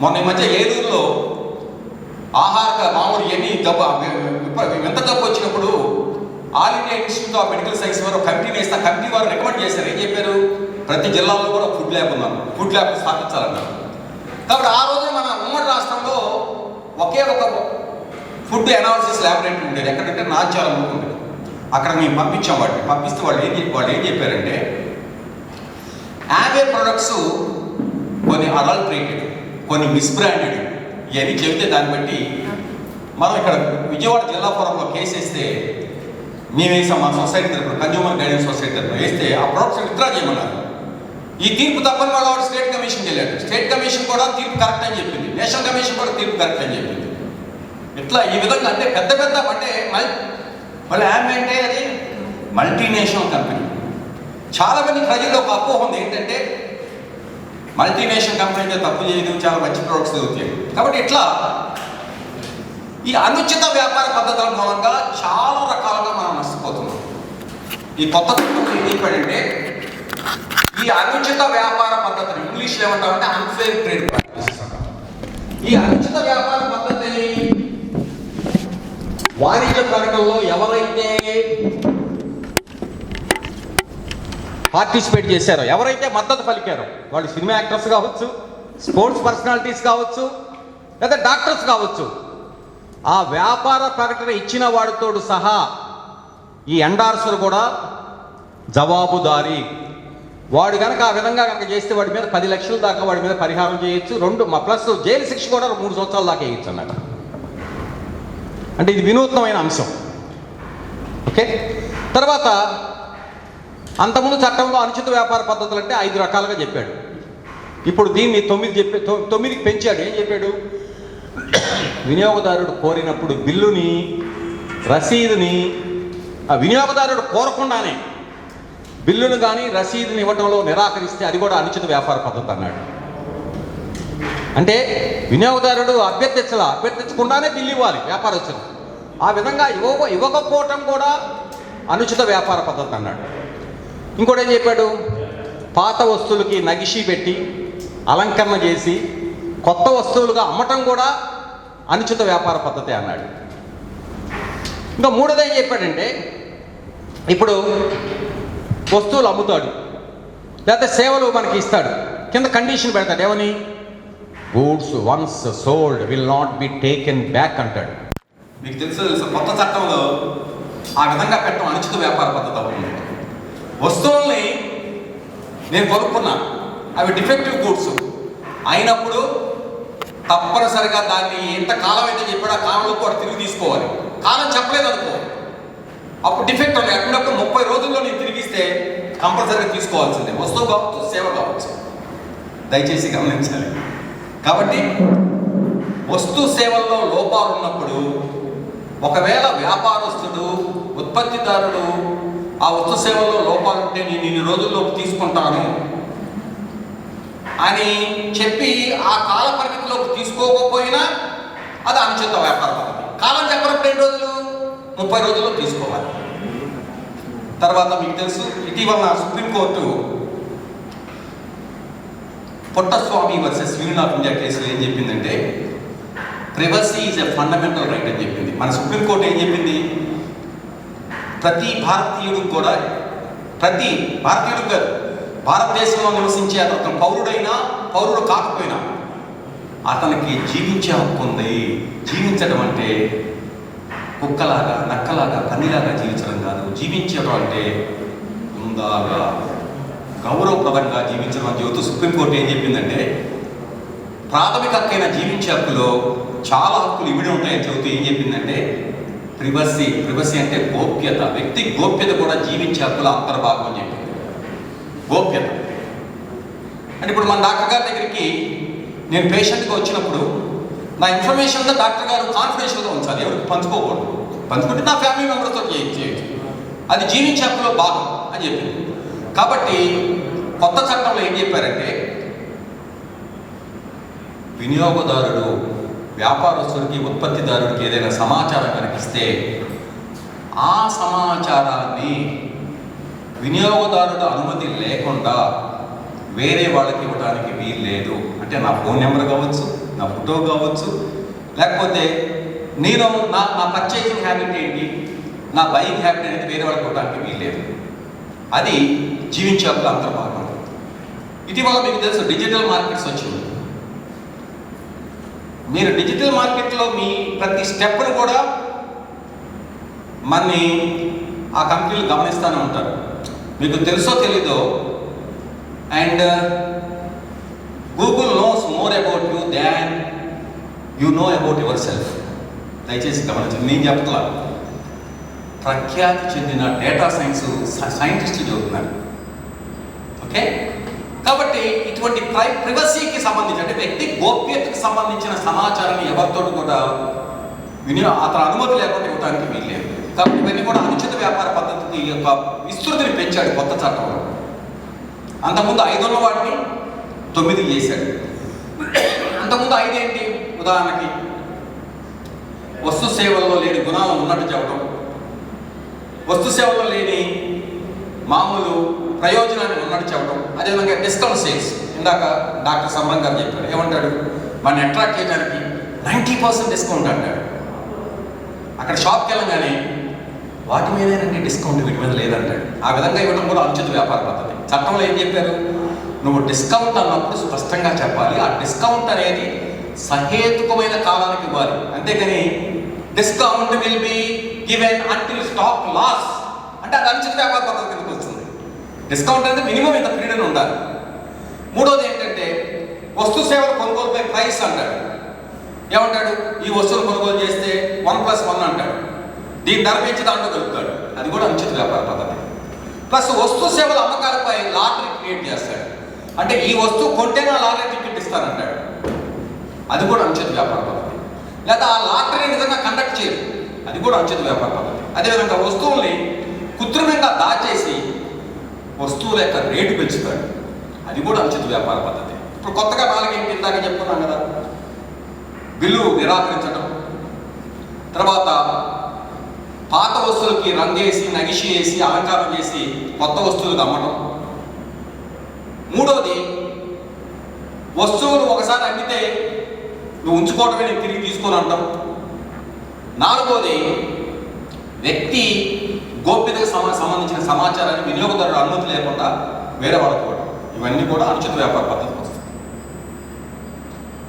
మొన్న ఈ మధ్య ఏలూరులో మామూలు ఎన్ని ఎంత జబ్బు వచ్చినప్పుడు all India institute of medical science వారు కమిటీ వేస్తే కమిటీ వారు రికమెండ్ చేశారు. ఏం చెప్పారు? ప్రతి జిల్లాలో కూడా ఫుడ్ ల్యాబ్ ఉన్నాను, ఫుడ్ ల్యాబ్ స్థాపించాలన్నారు. కాబట్టి ఆ రోజు మన ఉమ్మడి రాష్ట్రంలో ఒకే ఒక ఫుడ్ అనాలిసిస్ ల్యాబొరేటరీ ఉండేది. ఎక్కడంటే నాచారం ఉండేది. అక్కడ మేము పంపించాం. పంపిస్తే వాళ్ళు ఏం చెప్పారంటే యావే ప్రొడక్ట్స్ కొన్ని అడల్ట్రేటెడ్, కొన్ని మిస్బ్రాండెడ్ ఇవన్నీ చెబితే దాన్ని బట్టి మనం ఇక్కడ విజయవాడ జిల్లా ఫోరంలో కేసు వేస్తే మేము వేసాం. మా సొసైటీ తరఫున, కన్జ్యూమర్ గైడెన్స్ సొసైటీ తరఫున వేస్తే ఆ ప్రొడక్ట్స్ విత్డ్రా చేయమన్నారు. ఈ తీర్పు తప్పని వాడు స్టేట్ కమిషన్కి వెళ్ళాడు. స్టేట్ కమిషన్ కూడా తీర్పు కరెక్ట్ అని చెప్పింది, నేషనల్ కమిషన్ కూడా తీర్పు కరెక్ట్ అని చెప్పింది. ఇట్లా ఈ విధంగా అంటే పెద్ద అంటే మళ్ళీ ఆమె అంటే అది మల్టీనేషనల్ కంపెనీ. చాలా మంది ప్రజల్లో ఒక అపోహ ఉంది ఏంటంటే మల్టీనేషనల్ కంపెనీ అయితే తప్పు చేయదు, చాలా మంచి ప్రొడక్ట్స్ దొరుకుతాయి. కాబట్టి ఇట్లా ఈ అనుచిత వ్యాపార పద్ధతుల మూలంగా చాలా రకాలుగా మనం నష్టపోతున్నాం. ఈ కొత్త ఏం చెప్పాడంటే ఈ అనుచిత వ్యాపార పద్ధతిని ఇంగ్లీష్లో ఏమంటామంటే అన్ఫేర్ ట్రేడ్ ప్రాక్టీసెస్ అంటాం. ఈ అనుచిత వ్యాపార పద్ధతిని వాణిజ్య ప్రకటనలో ఎవరైతే పార్టిసిపేట్ చేశారో, ఎవరైతే మద్దతు పలికారో, వాళ్ళు సినిమా యాక్టర్స్ కావచ్చు, స్పోర్ట్స్ పర్సనాలిటీస్ కావచ్చు, లేదా డాక్టర్స్ కావచ్చు, ఆ వ్యాపార ప్రకటన ఇచ్చిన వాడితోడు సహా ఈ ఎండార్సర్ కూడా జవాబుదారీ. వాడు కనుక ఆ విధంగా కనుక చేస్తే వాడి మీద 10 లక్షల దాకా వాడి మీద పరిహారం చేయొచ్చు. 2 ప్లస్ జైలు శిక్ష కూడా 3 సంవత్సరాల దాకా వేయచ్చు అన్నమాట. అంటే ఇది వినూత్నమైన అంశం. ఓకే, తర్వాత అంతకుముందు చట్టంలో అనుచిత వ్యాపార పద్ధతులు అంటే 5 రకాలుగా చెప్పాడు. ఇప్పుడు దీన్ని 9కి పెంచాడు. ఏం చెప్పాడు? వినియోగదారుడు కోరినప్పుడు బిల్లుని, రసీదుని, ఆ వినియోగదారుడు కోరకుండానే బిల్లును కానీ రసీదుని ఇవ్వడంలో నిరాకరిస్తే అది కూడా అనుచిత వ్యాపార పద్ధతి అన్నాడు. అంటే వినియోగదారుడు అభ్యర్థించకుండానే బిల్లు ఇవ్వాలి వ్యాపారస్తులు. ఆ విధంగా ఇవ్వకపోవటం కూడా అనుచిత వ్యాపార పద్ధతి అన్నాడు. ఇంకోటి ఏం చెప్పాడు? పాత వస్తువులకి నగిషి పెట్టి అలంకరణ చేసి కొత్త వస్తువులుగా అమ్మటం కూడా అనుచిత వ్యాపార పద్ధతి అన్నాడు. ఇంకా మూడోది ఏం చెప్పాడంటే, ఇప్పుడు వస్తువులు అమ్ముతాడు లేకపోతే సేవలు మనకి ఇస్తాడు, కింద కండిషన్ పెడతాడు. ఏమని? Goods once sold will not be taken back అంటాడు. మీకు తెలుసు కొత్త చట్టంలో ఆ విధంగా పెట్టడం అనుచిత వ్యాపార పద్ధతి అవుతుంది. వస్తువుల్ని నేను కొనుక్కున్నా, అవి డిఫెక్టివ్ గూడ్స్ అయినప్పుడు తప్పనిసరిగా దాన్ని ఎంత కాలం అయితే చెప్పాడో ఆ కాలంలో కూడా తిరిగి తీసుకోవాలి. కాలం చెప్పలేదు అనుకో, అప్పుడు డిఫెక్ట్ ఉన్నాయి. అప్పుడు 30 రోజుల్లో నేను తిరిగిస్తే కంపల్సరీగా తీసుకోవాల్సిందే, వస్తువు కావచ్చు సేవ కావచ్చు. దయచేసి గమనించాలి. కాబట్టి వస్తు సేవల్లో లోపాలు ఉన్నప్పుడు ఒకవేళ వ్యాపారస్తుడు ఉత్పత్తిదారుడు ఆ వస్తు సేవల్లో లోపాలు ఉంటే నేను ఇన్ని రోజుల్లోపు తీసుకుంటాను అని చెప్పి ఆ కాల పరిమితిలోకి తీసుకోకపోయినా అది అనుచిత వ్యాపార పద్ధతి. కాలం చెప్పినప్పుడు 2 రోజులు 30 రోజుల్లో తీసుకోవాలి. తర్వాత మీకు తెలుసు, ఇటీవల supreme court Puttaswamy versus union of India కేసులో ఏం చెప్పిందంటే privacy is a fundamental right అని చెప్పింది. మన సుప్రీంకోర్టు ఏం చెప్పింది, ప్రతి భారతీయుడికి కాదు, భారతదేశంలో నివసించే అతను పౌరుడైనా పౌరుడు కాకపోయినా అతనికి జీవించే హక్కు ఉంది. జీవించడం అంటే కుక్కలాగా, నక్కలాగా, పన్నిలాగా జీవించడం కాదు. జీవించడం అంటే హుందాగా, గౌరవప్రదంగా జీవించడం అని చెబుతూ సుప్రీంకోర్టు ఏం చెప్పిందంటే ప్రాథమిక హక్కైన జీవించే హక్కులో చాలా హక్కులు ఇమిడి ఉంటాయని చెబుతూ ఏం చెప్పిందంటే ప్రైవసీ అంటే గోప్యత, వ్యక్తి గోప్యత కూడా జీవించే హక్కుల అంతర్భాగం అని చెప్పింది. గోప్యత అంటే ఇప్పుడు మన డాక్టర్ గారి దగ్గరికి నేను పేషెంట్గా వచ్చినప్పుడు నా ఇన్ఫర్మేషన్ అంతా డాక్టర్ గారు కాన్ఫిడెన్షియల్గా ఉంచాలి, ఎవరికి పంచుకోకూడదు. పంచుకుంటే నా ఫ్యామిలీ మెంబర్స్తో చేయొచ్చు, అది జీవించే హక్కులో భాగం అని చెప్పింది. కాబట్టి కొత్త చట్టంలో ఏం చెప్పారంటే వినియోగదారుడు వ్యాపారస్తుడికి, ఉత్పత్తిదారుడికి ఏదైనా సమాచారం కనిపిస్తే ఆ సమాచారాన్ని వినియోగదారుడు అనుమతి లేకుండా వేరే వాళ్ళకి ఇవ్వడానికి వీలు లేదు. అంటే నా ఫోన్ నెంబర్ కావచ్చు, నా ఫోటో కావచ్చు, లేకపోతే నేను నా పర్చేసింగ్ హ్యాబిట్ ఏంటి, నా బయింగ్ హ్యాబిట్ అనేది వేరే వాళ్ళకి ఇవ్వడానికి వీలు లేదు. అది జీవించే హక్కుల అంతర్భాగం. ఇటీవల మీకు తెలుసు డిజిటల్ మార్కెట్స్ వచ్చింది. మీరు డిజిటల్ మార్కెట్లో మీ ప్రతి స్టెప్ను కూడా మనని ఆ కంపెనీలు గమనిస్తూనే ఉంటారు. మీకు తెలుసో తెలీదో, and Google knows more about you than you know about yourself. దయచేసి గమనించండి, నేను చెప్తున్నా, ప్రఖ్యాతి చెందిన డేటా సైంటిస్టులు చెబుతున్నారు. ఓకే, కాబట్టి ఇటువంటి ప్రైవసీకి సంబంధించి అంటే వ్యక్తి గోప్యతకు సంబంధించిన సమాచారాన్ని ఎవరితో కూడా అతను అనుమతి లేకుండా ఇవ్వడానికి వీల్లేదు. కాబట్టి ఇవన్నీ కూడా అనుచిత వ్యాపార పద్ధతికి యొక్క విస్తృతిని పెంచాడు కొత్త చట్టంలో. అంతకుముందు 5 ఉన్న వాటిని 9 చేశాడు. అంతకుముందు 5 ఏంటి, ఉదాహరణకి వస్తు సేవల్లో లేని గుణాలు ఉన్నట్టు చెప్పడం, వస్తు సేవల్లో లేని మామూలు ప్రయోజనాన్ని ఉన్నట్టు చెప్పడం, అదేవిధంగా డిస్కౌంట్ సేల్స్. ఇందాక డాక్టర్ సమరం గారు చెప్పారు, ఏమంటాడు, వాడిని అట్రాక్ట్ చేయడానికి 90% డిస్కౌంట్ అంటాడు. అక్కడ షాప్కి వెళ్ళగానే వాటి మీదేనండి డిస్కౌంట్, వీటి మీద లేదంటాడు. ఆ విధంగా ఇవ్వడం కూడా అనుచిత వ్యాపార పద్ధతి. చట్టంలో ఏం చెప్పారు, నువ్వు డిస్కౌంట్ అన్నప్పుడు స్పష్టంగా చెప్పాలి. ఆ డిస్కౌంట్ అనేది సహేతుకమైన కాలానికి ఇవ్వాలి. అంతేగాని discount will be given until stock loss అంటే అది అనుచిత వ్యాపార పద్ధతి కిందకి వస్తుంది. డిస్కౌంట్ అనేది మినిమం ఇంత పీరియడ్ ఉండాలి. మూడోది ఏంటంటే వస్తు సేవల కొనుగోలుపై ప్రైస్ అంటాడు. ఏమంటాడు, ఈ వస్తువులు కొనుగోలు చేస్తే 1+1 అంటాడు. దీని ధర పెంచి దాంట్లో కలుపుతాడు. అది కూడా అనుచిత వ్యాపార పద్ధతి. ప్లస్ వస్తు సేవల అమ్మకాలపై లాటరీ క్రియేట్ చేస్తాడు. అంటే ఈ వస్తువు కొంటేనే లాటరీ టికెట్ ఇస్తానంటాడు. అది కూడా అనుచిత వ్యాపార పద్ధతి. లేదా ఆ లాటరీ నిజంగా కండక్ట్ చేయదు, అది కూడా అనుచిత వ్యాపార పద్ధతి. అదేవిధంగా వస్తువుల్ని కృత్రిమంగా దాచేసి వస్తువుల యొక్క రేటు పెంచుతాడు. అది కూడా అనుచిత వ్యాపార పద్ధతి. ఇప్పుడు కొత్తగా 4 ఏంటి, ఇందాక చెప్పుకున్నాం కదా, బిల్లు నిరాకరించడం, తర్వాత పాత వస్తువులకి రంగేసి నగిషి వేసి అలంకారం చేసి కొత్త వస్తువులకు అమ్మడం. మూడోది వస్తువులు ఒకసారి అమ్మితే నువ్వు ఉంచుకోవడమే నేను తిరిగి తీసుకొని అంటాం. నాలుగోది వ్యక్తి గోప్యతకు సంబంధించిన సమాచారాన్ని వినియోగదారుడు అనుమతి లేకుండా వేరే వాడుకోవడం. ఇవన్నీ కూడా అనుచిత వ్యాపార పద్ధతికి వస్తాయి.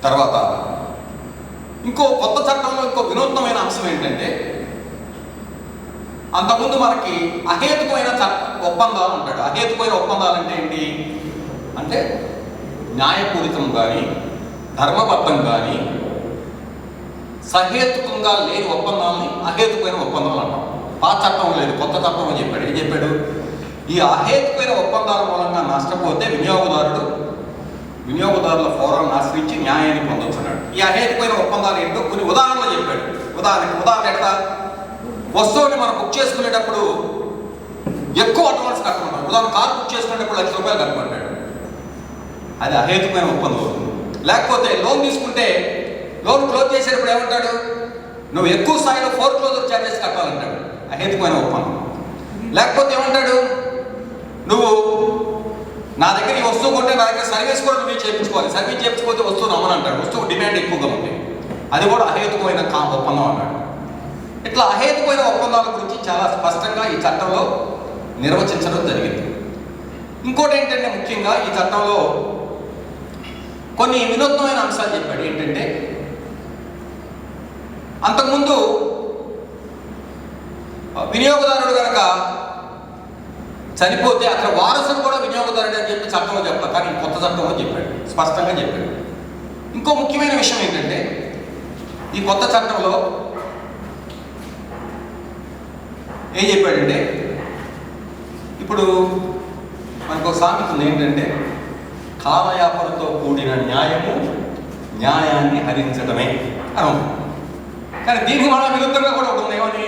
తర్వాత ఇంకో కొత్త చట్టంలో ఇంకో వినూత్నమైన అంశం ఏంటంటే, అంతకుముందు మనకి అహేతుకమైన ఒప్పందాలు ఉంటాడు. అహేతుకమైన ఒప్పందాలు అంటే ఏంటి అంటే న్యాయపూరితం కానీ ధర్మబద్ధం కానీ సహేతుకంగా లేని ఒప్పందాలని అహేతుకమైన ఒప్పందాలు అంటాం. పాత చట్టం లేదు, కొత్త చట్టంలో చెప్పాడు. ఏం చెప్పాడు, ఈ అహేతుకమైన ఒప్పందాల మూలంగా నష్టపోతే వినియోగదారుల ఫోరాలను ఆశ్రయించి న్యాయాన్ని పొందొచ్చున్నాడు. ఈ అహేతుకమైన ఒప్పందాలు ఏంటో కొన్ని ఉదాహరణలు చెప్పాడు. ఉదాహరణ ఎట్లా, వస్తువుని మనం బుక్ చేసుకునేటప్పుడు ఎక్కువ అడ్వాన్స్ కట్టమంటాడు. ఉదాహరణ కారు బుక్ చేసుకునేటప్పుడు ₹1,00,000 కట్టమంటాడు, అది అహేతుకమైన ఒప్పందం అవుతుంది. లేకపోతే లోన్ తీసుకుంటే లోన్ క్లోజ్ చేసేటప్పుడు ఏమంటాడు, నువ్వు ఎక్కువ స్థాయిలో ఫోర్క్లోజర్ ఛార్జెస్ కట్టాలంటాడు, అహేతుకమైన ఒప్పందం. లేకపోతే ఏమంటాడు, నువ్వు నా దగ్గర ఈ వస్తువు కొంటే నా దగ్గర సర్వీస్ కూడా నువ్వే చేయించుకోవాలి, సర్వీస్ చేయించుకోతే వస్తువు నమ్మనంటాడు, వస్తువు డిమాండ్ ఎక్కువగా ఉంది, అది కూడా అహేతుకమైన ఒప్పందం అన్నాడు. ఇట్లా అహేతుకమైన ఒప్పందాల గురించి చాలా స్పష్టంగా ఈ చట్టంలో నిర్వచించడం జరిగింది. ఇంకోటి ఏంటంటే, ముఖ్యంగా ఈ చట్టంలో కొన్ని వినూత్నమైన అంశాలు చెప్పాడు. ఏంటంటే, అంతకుముందు వినియోగదారుడు కనుక చనిపోతే అతని వారసుడు కూడా వినియోగదారుడు అని చెప్పి చట్టంలో చెప్పాలి, కానీ కొత్త చట్టంలో చెప్పాడు, స్పష్టంగా చెప్పాడు. ఇంకో ముఖ్యమైన విషయం ఏంటంటే, ఈ కొత్త చట్టంలో ఏం చెప్పాడంటే, ఇప్పుడు మనకు ఒక సామెత ఉంది ఏంటంటే, కాలయాపనతో కూడిన న్యాయము న్యాయాన్ని హరించడమే అని. కానీ దీనికి మన విరుద్ధంగా కూడా ఉంటుంది. ఏమని,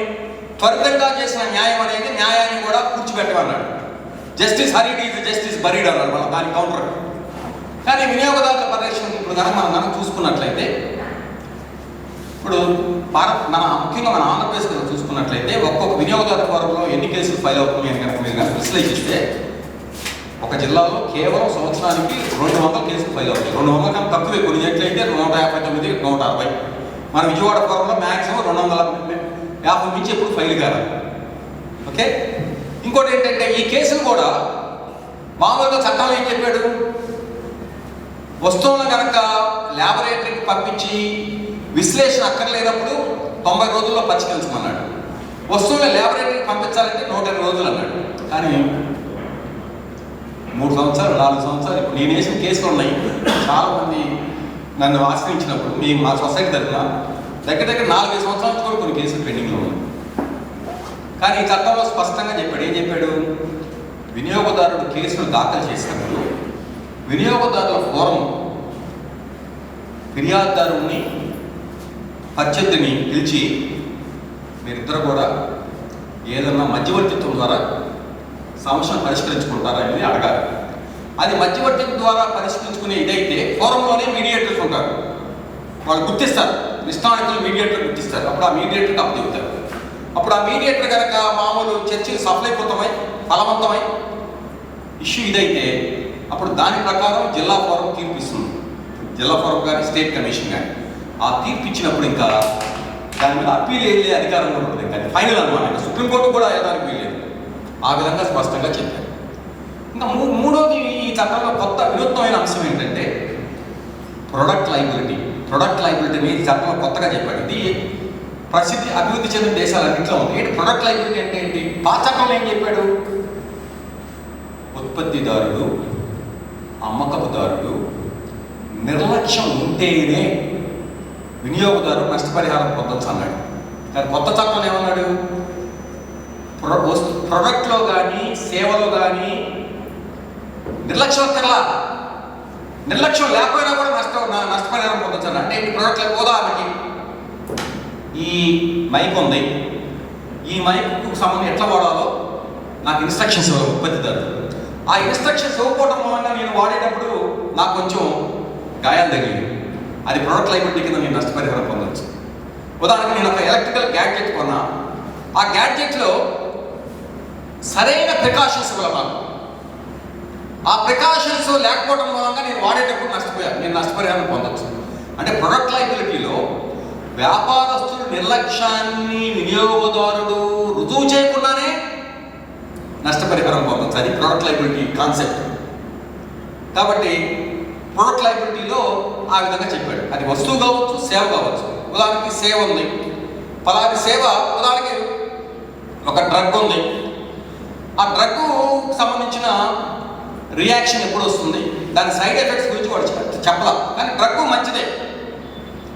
త్వరితంగా చేసిన న్యాయం అనేది న్యాయాన్ని కూడా కూర్చిపెట్టమన్నాడు. Justice hurried is justice buried అన్నాడు మనం దాని కౌంటర్. కానీ వినియోగదారుల పరిరక్షణ ఇప్పుడు కనుక మనం చూసుకున్నట్లయితే, ఇప్పుడు ముఖ్యంగా మన ఆంధ్రప్రదేశ్లో చూసుకున్నట్లయితే ఒక్కొక్క వినియోగదారు ఫోరంలో ఎన్ని కేసులు ఫైల్ అవుతున్నాయి అని కనుక మీరు కనుక విశ్లేషిస్తే, ఒక జిల్లాలో కేవలం సంవత్సరానికి 200 కేసులు ఫైల్ అవుతాయి. 200 కన్నా తక్కువే, కొన్ని ఎట్లయితే 159, 160. మన విజయవాడ ఫోరంలో మ్యాక్సిమం 250 నుంచి ఎప్పుడు ఫైల్ కాదు. ఓకే, ఇంకోటి ఏంటంటే, ఈ కేసులు కూడా మామూలుగా చట్టాలు ఏం చెప్పాడు, వస్తువులను కనుక ల్యాబొరేటరీకి పంపించి విశ్లేషణ అక్కర్లేనప్పుడు 90 రోజుల్లో పరిష్కరించమన్నాడు. వస్తువులను ల్యాబొరేటరీకి పంపించాలంటే 120 రోజులు అన్నాడు. కానీ 3 సంవత్సరాలు 4 సంవత్సరాలు ఇప్పుడు నేను వేసిన కేసులు ఉన్నాయి. చాలామంది నన్ను ఆశ్రయించినప్పుడు మా సొసైటీ తరఫున దగ్గర 4-5 సంవత్సరాల నుంచి కూడా కొన్ని కేసులు పెండింగ్లో ఉన్నాయి. కానీ ఈ చట్టంలో స్పష్టంగా చెప్పాడు. ఏం చెప్పాడు, వినియోగదారుడు కేసులు దాఖలు చేసినప్పుడు వినియోగదారుల ఫోరం ఫిర్యాదుదారుని ప్రత్యర్థిని పిలిచి మీరిద్దరు కూడా ఏదన్నా మధ్యవర్తిత్వం ద్వారా సమస్యను పరిష్కరించుకుంటారా అనేది అడగాలి. అది మధ్యవర్తిత్వం ద్వారా పరిష్కరించుకునే ఇదైతే ఫోరంలోనే మీడియేటర్స్ ఉంటారు, వాళ్ళు గుర్తిస్తారు, నిష్ణాతులు మీడియేటర్ గుర్తిస్తారు. అప్పుడు ఆ మీడియేటర్కి అప్పచెబుతారు. అప్పుడు ఆ మీడియేటర్ కనుక మామూలు చర్చలు సఫలీకృతమై ఫలవంతమై ఇష్యూ ఇదైతే అప్పుడు దాని ప్రకారం జిల్లా ఫోరం తీర్పు ఇస్తుంది. జిల్లా ఫోరం కానీ స్టేట్ కమిషన్ కానీ ఆ తీర్పు ఇచ్చినప్పుడు ఇంకా దాని మీద అప్పీల్ వెళ్ళే అధికారం కూడా ఉంటుంది. ఇంకా ఫైనల్ అనమాట, ఇంకా సుప్రీంకోర్టు కూడా వెళ్ళడానికి వీల్లేదు. ఆ విధంగా స్పష్టంగా చెప్పారు. ఇంకా మూడోది ఈ చట్టంలో కొత్త వినూత్నమైన అంశం ఏంటంటే ప్రొడక్ట్ లైబిలిటీ. ప్రొడక్ట్ లైబిలిటీ అనేది చట్టంలో కొత్తగా చెప్పాడు. ఇది ప్రసిద్ధి అభివృద్ధి చెందిన దేశాలన్నింటిలో ఉంది. ఏంటి ప్రొడక్ట్ లైబిలిటీ అంటే ఏంటి? పాత చట్టంలో ఏం చెప్పాడు, ఉత్పత్తిదారుడు అమ్మకపుదారుడు నిర్లక్ష్యం ఉంటేనే వినియోగదారుడు నష్టపరిహారం పొందొచ్చు అన్నాడు. కానీ కొత్త చట్టంలో ఏమన్నాడు, ప్రొడక్ట్లో కానీ సేవలో కానీ నిర్లక్ష్యం అక్కర్లా, నిర్లక్ష్యం లేకపోయినా కూడా నష్టపరిహారం పొందొచ్చు అన్న. అంటే ఈ ప్రొడక్ట్ ఉదాహరణకి ఈ మైక్ ఉంది, ఈ మైక్కు సంబంధం ఎట్లా వాడాలో నాకు ఇన్స్ట్రక్షన్స్ ఇవ్వాలి ఉత్పత్తిదారుడు. ఆ ఇన్స్ట్రక్షన్స్ ఇవ్వకపోవడం మూలంగా నేను వాడేటప్పుడు నాకు కొంచెం గాయాలు తగిలింది, అది ప్రొడక్ట్ లైబిలిటీ కింద నేను నష్టపరిహారం పొందవచ్చు. ఉదాహరణకి నేను ఒక ఎలక్ట్రికల్ గ్యాడ్జెట్ కొన్నా, ఆ గ్యాడ్జెట్లో సరైన ప్రికాషన్స్ ఇవ్వాలి, ఆ ప్రికాషన్స్ లేకపోవడం మూలంగా నేను వాడేటప్పుడు నేను నష్టపరిహారం పొందవచ్చు. అంటే ప్రొడక్ట్ లైబిలిటీలో వ్యాపారస్తులు నిర్లక్ష్యాన్ని వినియోగదారుడు రుజువు చేయకుండానే నష్టపరిహారం పొందవచ్చు. అది ప్రొడక్ట్ లైబిలిటీ కాన్సెప్ట్. కాబట్టి ప్రొడక్ట్ లైబిలిటీలో ఆ విధంగా చెప్పాడు. అది వస్తువు కావచ్చు, సేవ కావచ్చు. ఉదాహరణకి సేవ ఉంది, ఫలాని సేవ, ఉదాహరణకి ఒక డ్రగ్ ఉంది, ఆ డ్రగ్కు సంబంధించిన రియాక్షన్ ఎప్పుడు వస్తుంది, దాని సైడ్ ఎఫెక్ట్స్ గురించి వాడు చెప్పలా. కానీ డ్రగ్ మంచిదే,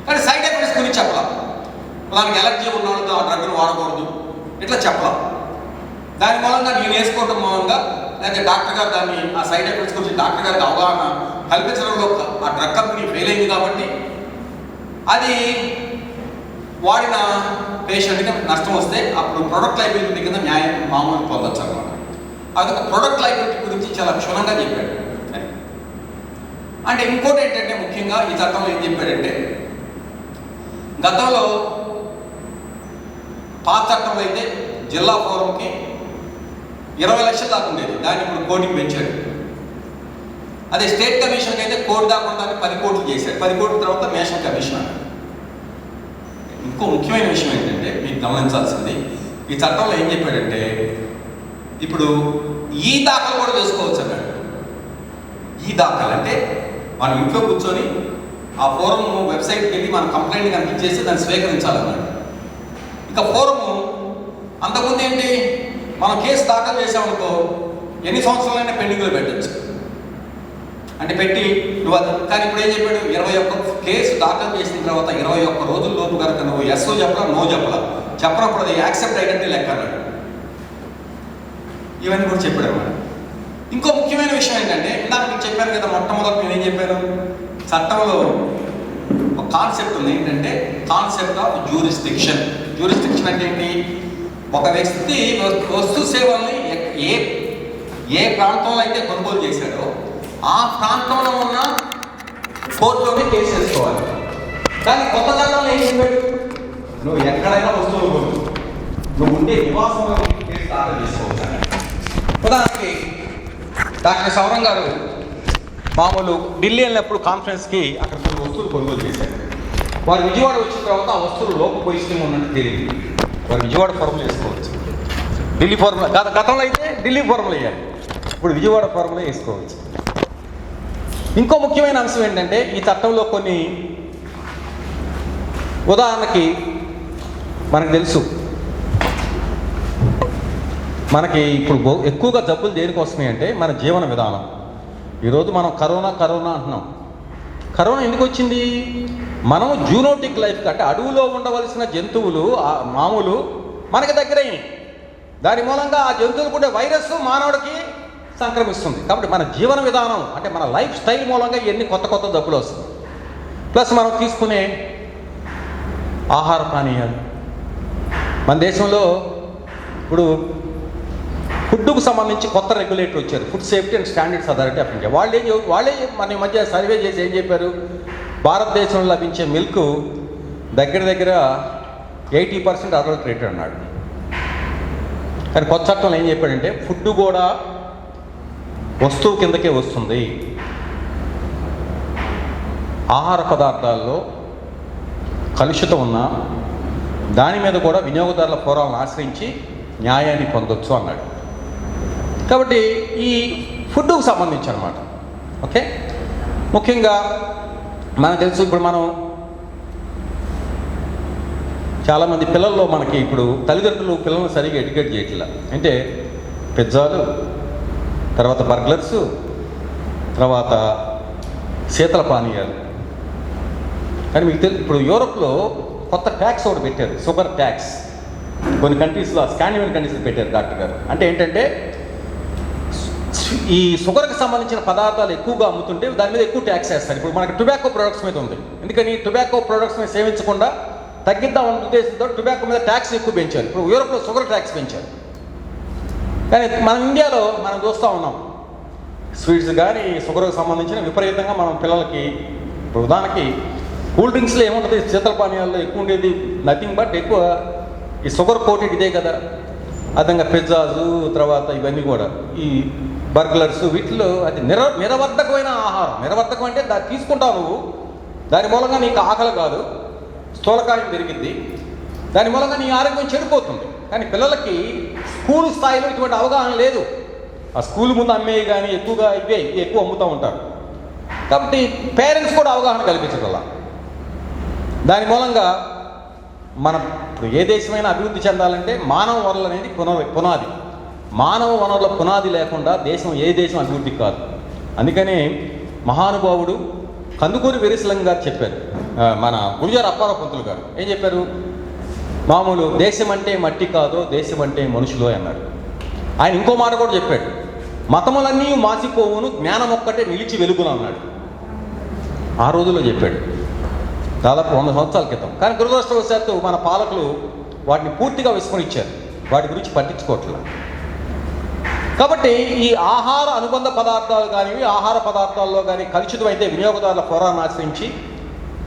కానీ సైడ్ ఎఫెక్ట్స్ గురించి చెప్పలా. దానికి ఎలర్జీ ఉన్న వాళ్ళతో ఆ డ్రగ్ను వాడకూడదు ఇట్లా చెప్పలా. దాని మూలంగా నేను వేసుకోవడం మూలంగా లేకపోతే డాక్టర్ గారు దాన్ని ఆ సైడ్ ఎఫెక్ట్స్ గురించి డాక్టర్ గారికి అవగాహన కల్పించడంలో ఆ డ్రగ్ కంపెనీ ఫెయిల్ అయింది కాబట్టి అది వాడిన పేషెంట్కి నష్టం వస్తే అప్పుడు ప్రొడక్ట్ లైబిలిటీ కింద న్యాయం మామూలు పొందొచ్చు అనమాట. అది ప్రొడక్ట్ లైబిలిటీ గురించి చాలా క్షుణ్ణంగా చెప్పాడు. అంటే ఇంకోటి ఏంటంటే ముఖ్యంగా ఈ చట్టంలో ఏం చెప్పాడంటే, గతంలో పాత చట్టంలో అయితే జిల్లా ఫోరంకి 20 లక్షల దాకా ఉండేది, దాన్ని ఇప్పుడు కోటికి పెంచాడు. అదే స్టేట్ కమిషన్కి అయితే కోటి దాకా ఉండాలని 10 కోట్లు చేశాడు. 10 కోట్ల తర్వాత నేషనల్ కమిషన్ అన్నాడు. ఇంకో ముఖ్యమైన విషయం ఏంటంటే మీకు గమనించాల్సింది, ఈ చట్టంలో ఏం చెప్పాడంటే ఇప్పుడు ఈ దాఖలు కూడా వేసుకోవచ్చు అన్నాడు. ఈ దాఖలు అంటే మనం ఇంట్లో కూర్చొని ఆ ఫోరం వెబ్సైట్కి వెళ్ళి మనం కంప్లైంట్ కనుక ఇచ్చేసి దాన్ని స్వీకరించాలన్నాడు. ఇక ఫోరము అంతకుముందు ఏంటి, మనం కేసు దాఖలు చేసామనుకో ఎన్ని సంవత్సరాలైనా పెండింగ్లో పెట్టచ్చు అంటే పెట్టి నువ్వు అది. కానీ ఇప్పుడు ఏం చెప్పాడు, 21 కేసు దాఖలు చేసిన తర్వాత 21 రోజుల లోపు కనుక నువ్వు ఎస్ చెప్పలా నో చెప్పనప్పుడు అది యాక్సెప్ట్ అయినట్టే లెక్క అన్నాడు. ఇవన్నీ కూడా చెప్పాడు అన్నమాట. ఇంకో ముఖ్యమైన విషయం ఏంటంటే, ఇందాక మీకు చెప్పాను కదా, మొట్టమొదటి నేను ఏం చెప్పాను, చట్టంలో ఒక కాన్సెప్ట్ ఉంది. ఏంటంటే కాన్సెప్ట్ ఆఫ్ జ్యూరిస్డిక్షన్. జ్యూరిస్డిక్షన్ అంటే ఏంటి, ఒక వ్యక్తి వస్తు సేవల్ని ఏ ప్రాంతంలో అయితే కొనుగోలు చేశాడో ఆ ప్రాంతంలో ఉన్న కోర్టులోనే కేసు వేసుకోవాలి. కానీ కొత్త చట్టంలో ఏం చెప్పాడు, నువ్వు ఎక్కడైనా వస్తువులు కొను, నువ్వు ఉండే నివాసంలో కేసు దాఖలు చేసుకోవచ్చు. ఉదాహరణకి డాక్టర్ సౌరం గారు మామూలు ఢిల్లీ వెళ్ళినప్పుడు కాన్ఫరెన్స్కి అక్కడ కొన్ని వస్తువులు కొనుగోలు చేశారు. వారు విజయవాడ వచ్చిన తర్వాత ఆ వస్తువులు లోపపోయిస్తూ ఉన్నట్టు తెలియదు. వారు విజయవాడ ఫారంలో వేసుకోవచ్చు. ఢిల్లీ ఫారంలో గతంలో అయితే ఢిల్లీ ఫారంలో వేయాలి, ఇప్పుడు విజయవాడ ఫారంలో వేసుకోవచ్చు. ఇంకో ముఖ్యమైన అంశం ఏంటంటే, ఈ చట్టంలో కొన్ని ఉదాహరణకి మనకు తెలుసు, మనకి ఇప్పుడు ఎక్కువగా జబ్బులు దేనికి వస్తున్నాయి అంటే మన జీవన విధానం. ఈరోజు మనం కరోనా అంటున్నాం. కరోనా ఎందుకు వచ్చింది, మనం జూనోటిక్ లైఫ్ అంటే అడవులో ఉండవలసిన జంతువులు మామూలు మనకి దగ్గరైనవి, దాని మూలంగా ఆ జంతువులు కూడా వైరస్ మానవుడికి సంక్రమిస్తుంది. కాబట్టి మన జీవన విధానం అంటే మన లైఫ్ స్టైల్ మూలంగా ఎన్ని కొత్త జబ్బులు వస్తుంది. ప్లస్ మనం తీసుకునే ఆహార పానీయాలు, మన దేశంలో ఇప్పుడు ఫుడ్కు సంబంధించి కొత్త రెగ్యులేటర్ వచ్చారు, food safety and standards authority of India. వాళ్ళే మన ఈ మధ్య సర్వే చేసి ఏం చెప్పారు, భారతదేశంలో లభించే మిల్క్ దగ్గర 80% అడల్టరేటెడ్ అన్నాడు. కానీ కొత్త చట్టంలో ఏం చెప్పాడంటే ఫుడ్ కూడా వస్తువు కిందకే వస్తుంది, ఆహార పదార్థాల్లో కలుషితం ఉన్నా దాని మీద కూడా వినియోగదారుల ఫోరాలను ఆశ్రయించి న్యాయాన్ని పొందొచ్చు అన్నాడు. కాబట్టి ఈ ఫుడ్కు సంబంధించి అనమాట. ఓకే, ముఖ్యంగా మనకు తెలుసు, ఇప్పుడు మనం చాలామంది పిల్లల్లో మనకి ఇప్పుడు తల్లిదండ్రులు పిల్లలను సరిగ్గా ఎడ్యుకేట్ చేయట్లా. అంటే పిజ్జాలు, తర్వాత బర్గర్స్, తర్వాత శీతల పానీయాలు. కానీ మీకు తెలుసు, ఇప్పుడు యూరోప్లో కొత్త ట్యాక్స్ ఒకటి పెట్టారు, షుగర్ ట్యాక్స్. కొన్ని కంట్రీస్లో, స్కాండినేవియన్ కంట్రీస్లో పెట్టారు డాక్టర్ గారు. అంటే ఏంటంటే ఈ షుగర్కి సంబంధించిన పదార్థాలు ఎక్కువగా అమ్ముతుంటే దాని మీద ఎక్కువ ట్యాక్స్ వేస్తారు. ఇప్పుడు మనకి టొబాకో ప్రొడక్ట్స్ మీద ఉంది, ఎందుకని టొబాకో ప్రొడక్ట్స్ మీద సేవించకుండా తగ్గిద్దామన్న ఉద్దేశంతో టొబాకో మీద ట్యాక్స్ ఎక్కువ పెంచారు. ఇప్పుడు యూరోప్లో షుగర్ ట్యాక్స్ పెంచారు. కానీ మన ఇండియాలో మనం చూస్తూ ఉన్నాం, స్వీట్స్ కానీ షుగర్కి సంబంధించిన విపరీతంగా మనం పిల్లలకి, ఇప్పుడు ఉదాహరణకి కూల్ డ్రింక్స్లో ఏముంటుంది, శీతల పానీయాల్లో ఎక్కువ ఉండేది నథింగ్ బట్ ఎక్కువ ఈ షుగర్ కోటెడ్ ఇదే కదా. అదంగా పిజ్జాసు, తర్వాత ఇవన్నీ కూడా ఈ బర్గర్స్, వీటిలో అది నిరవర్ధకమైన ఆహారం. నిరవర్ధకం అంటే దాన్ని తీసుకుంటావు నువ్వు, దాని మూలంగా నీకు ఆకలి కాదు, స్థూలకాయం పెరిగింది, దాని మూలంగా నీ ఆరోగ్యం చెడిపోతుంది. కానీ పిల్లలకి స్కూల్ స్థాయిలో ఇటువంటి అవగాహన లేదు. ఆ స్కూల్ ముందు అమ్మేవి కానీ ఎక్కువగా ఎక్కువ అమ్ముతూ ఉంటారు. కాబట్టి పేరెంట్స్ కూడా అవగాహన కల్పించగల. దాని మూలంగా మనం ఇప్పుడు ఏ దేశమైనా అభివృద్ధి చెందాలంటే మానవ వనరులు అనేది పునాది. మానవ వనరుల పునాది లేకుండా ఏ దేశం అభివృద్ధి కాదు. అందుకనే మహానుభావుడు కందుకూరి వీరేశలింగం గారు చెప్పారు, మన గురుజారు అప్పారావు పంతులు గారు ఏం చెప్పారు, మామూలు దేశం అంటే మట్టి కాదో, దేశం అంటే మనుషులో అన్నాడు. ఆయన ఇంకో మాట కూడా చెప్పాడు, మతములన్నీ మాసిపోవును, జ్ఞానం ఒక్కటే నిలిచి వెలుగును అన్నాడు. ఆ రోజుల్లో చెప్పాడు. దాదాపు 100 సంవత్సరాల క్రితం. కానీ దురదృష్టవశాత్తు మన పాలకులు వాటిని పూర్తిగా విస్మరించారు, వాటి గురించి పట్టించుకోవట్లేదు. కాబట్టి ఈ ఆహార అనుబంధ పదార్థాలు కానీ ఆహార పదార్థాల్లో కానీ కలుషితమైతే వినియోగదారుల ఫోరాన్ని ఆశ్రయించి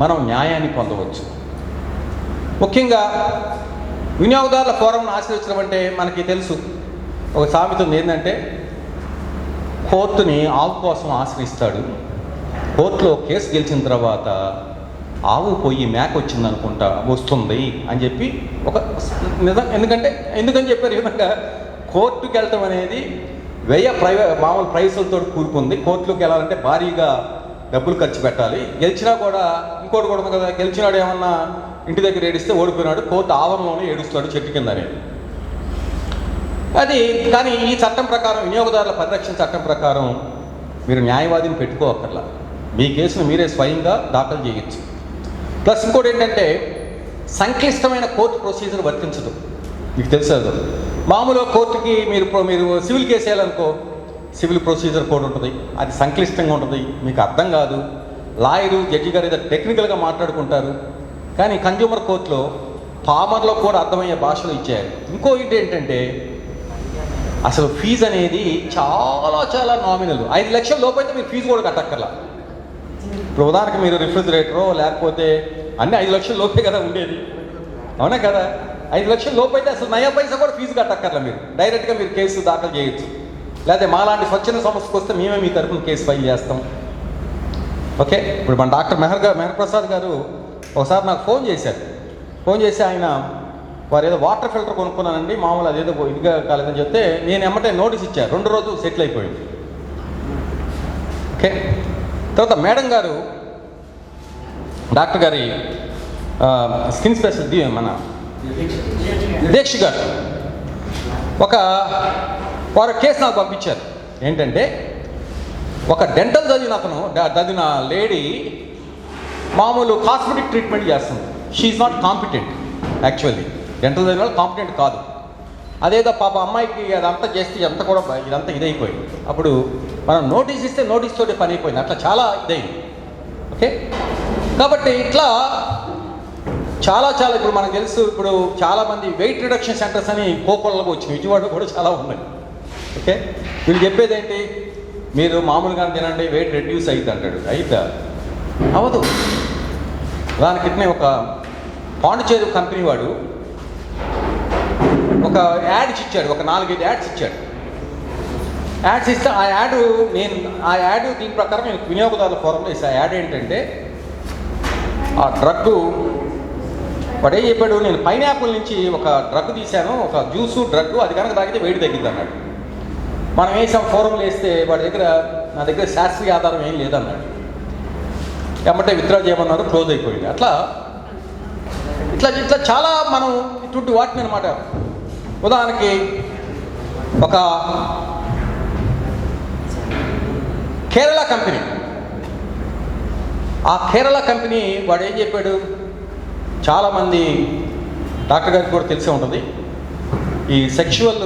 మనం న్యాయాన్ని పొందవచ్చు. ముఖ్యంగా వినియోగదారుల ఫోరంను ఆశ్రయించడం అంటే మనకి తెలుసు, ఒక సామెత ఉంది ఏంటంటే, కోర్టుని ఆవు కోసం ఆశ్రయిస్తాడు, కోర్టులో కేసు గెలిచిన తర్వాత ఆవు పోయి మేక వచ్చిందనుకుంటా వస్తుంది అని చెప్పి ఒక నిజం. ఎందుకని చెప్పారు ఈ విధంగా? కోర్టుకి వెళ్ళటం అనేది మామూలు ప్రైసులతో కూరుకుంది. కోర్టులోకి వెళ్ళాలంటే భారీగా డబ్బులు ఖర్చు పెట్టాలి. గెలిచినా కూడా ఇంకోటి కూడా ఉంది కదా, గెలిచినాడు ఏమన్నా ఇంటి దగ్గర ఏడిస్తే ఓడిపోయినాడు, కోర్టు ఆవరణలోనే ఏడుస్తాడు చెట్టు కింద అనేది. అది కానీ ఈ చట్టం ప్రకారం, వినియోగదారుల పరిరక్షణ చట్టం ప్రకారం మీరు న్యాయవాదిని పెట్టుకోవక్కర్లా, మీ కేసును మీరే స్వయంగా దాఖలు చేయొచ్చు. ప్లస్ ఇంకోటి ఏంటంటే, సంక్లిష్టమైన కోర్టు ప్రొసీజర్ వర్తించదు. మీకు తెలుసు, మామూలుగా కోర్టుకి మీరు సివిల్ కేసు వేయాలనుకో, సివిల్ ప్రొసీజర్ కోడ్ ఉంటుంది, అది సంక్లిష్టంగా ఉంటుంది, మీకు అర్థం కాదు. లాయరు జడ్జి గారు ఏదో టెక్నికల్గా మాట్లాడుకుంటారు. కానీ కన్జ్యూమర్ కోర్టులో పామర్లో కూడా అర్థమయ్యే భాషలో ఇచ్చారు. ఇంకో ఇది ఏంటంటే, అసలు ఫీజు అనేది చాలా చాలా నామినల్. 5 లక్షల లోపు అయితే మీరు ఫీజు కూడా కట్టక్కర్లా. ఇప్పుడు ఉదాహరణకి మీరు రిఫ్రిజిరేటరో లేకపోతే అన్నీ 5 లక్షల లోపే కదా ఉండేది, అవునా కదా? 5 లక్షల లోపు అయితే అసలు నయా పైసా కూడా ఫీజు కట్టక్కర్లా, మీరు డైరెక్ట్గా మీరు కేసు దాఖలు చేయొచ్చు. లేకపోతే మాలాంటి స్వచ్ఛంద సంస్థకు వస్తే మేమే మీ తరఫున కేసు ఫైల్ చేస్తాం. ఓకే, ఇప్పుడు మన డాక్టర్ మెహర్ ప్రసాద్ గారు ఒకసారి నాకు ఫోన్ చేసి ఆయన వారు ఏదో వాటర్ ఫిల్టర్ కొనుక్కున్నానండి, మామూలు అదేదో ఇదిగా కాలేదని చెప్తే నేను ఎమ్మటే నోటీస్ ఇచ్చాను. 2 రోజులు సెటిల్ అయిపోయింది. ఓకే, తర్వాత మేడం గారు, డాక్టర్ గారి స్కిన్ స్పెషలిస్ట్ మన దీక్ష గారు వారు కేసు నాకు పంపించారు. ఏంటంటే, ఒక డెంటల్ చదివిన లేడీ మామూలు కాస్మెటిక్ ట్రీట్మెంట్ చేస్తుంది. She not competent. Actually dental చదివిన వాళ్ళు కాంపిటెంట్ కాదు. అదేదో పాప అమ్మాయికి అదంతా చేస్తే ఇదంతా ఇదైపోయింది. అప్పుడు మనం నోటీస్ ఇస్తే నోటీస్ తోటి పని అయిపోయింది. అట్లా చాలా ఇదైంది. ఓకే, కాబట్టి ఇట్లా చాలా ఇప్పుడు మనకు తెలుసు, ఇప్పుడు చాలామంది వెయిట్ రిడక్షన్ సెంటర్స్ అని కోకొల్లకు వచ్చినాయి, విజయవాడలో కూడా చాలా ఉన్నాయి. ఓకే, వీళ్ళు చెప్పేది ఏంటి, మీరు మామూలుగా తినండి వెయిట్ రెడ్యూస్ అయ్యింది అంటాడు. అయిద్దా? అవ్వదు. దానికిట్నే ఒక పాండిచేరు కంపెనీ వాడు ఒక యాడ్స్ ఇచ్చాడు, ఒక 4-5 యాడ్స్ ఇచ్చాడు. యాడ్స్ ఇస్తే ఆ యాడ్ దీని ప్రకారం నేను వినియోగదారుల ఫోరంలో ఇస్తే ఆ యాడ్ ఏంటంటే, ఆ డ్రగ్ వాడు ఏం చెప్పాడు, నేను పైనాపిల్ నుంచి ఒక డ్రగ్ తీశాను, ఒక జ్యూసు డ్రగ్, అది కనుక తాగితే వెయిట్ తగ్గిద్ది అన్నాడు. మనం వేసాం ఫోరంలో వేస్తే నా దగ్గర శాస్త్రీయ ఆధారం ఏం లేదన్నాడు. ఎమ్మటే విత్డ్రా చేయమన్నారు, క్లోజ్ అయిపోయింది. ఇట్లా చాలా మనం ఇటువంటి వాటిని అనమాట. ఉదాహరణకి ఒక కేరళ కంపెనీ, ఆ కేరళ కంపెనీ వాడు ఏం చెప్పాడు, చాలామంది డాక్టర్ గారికి కూడా తెలిసే ఉంటుంది, ఈ సెక్షువల్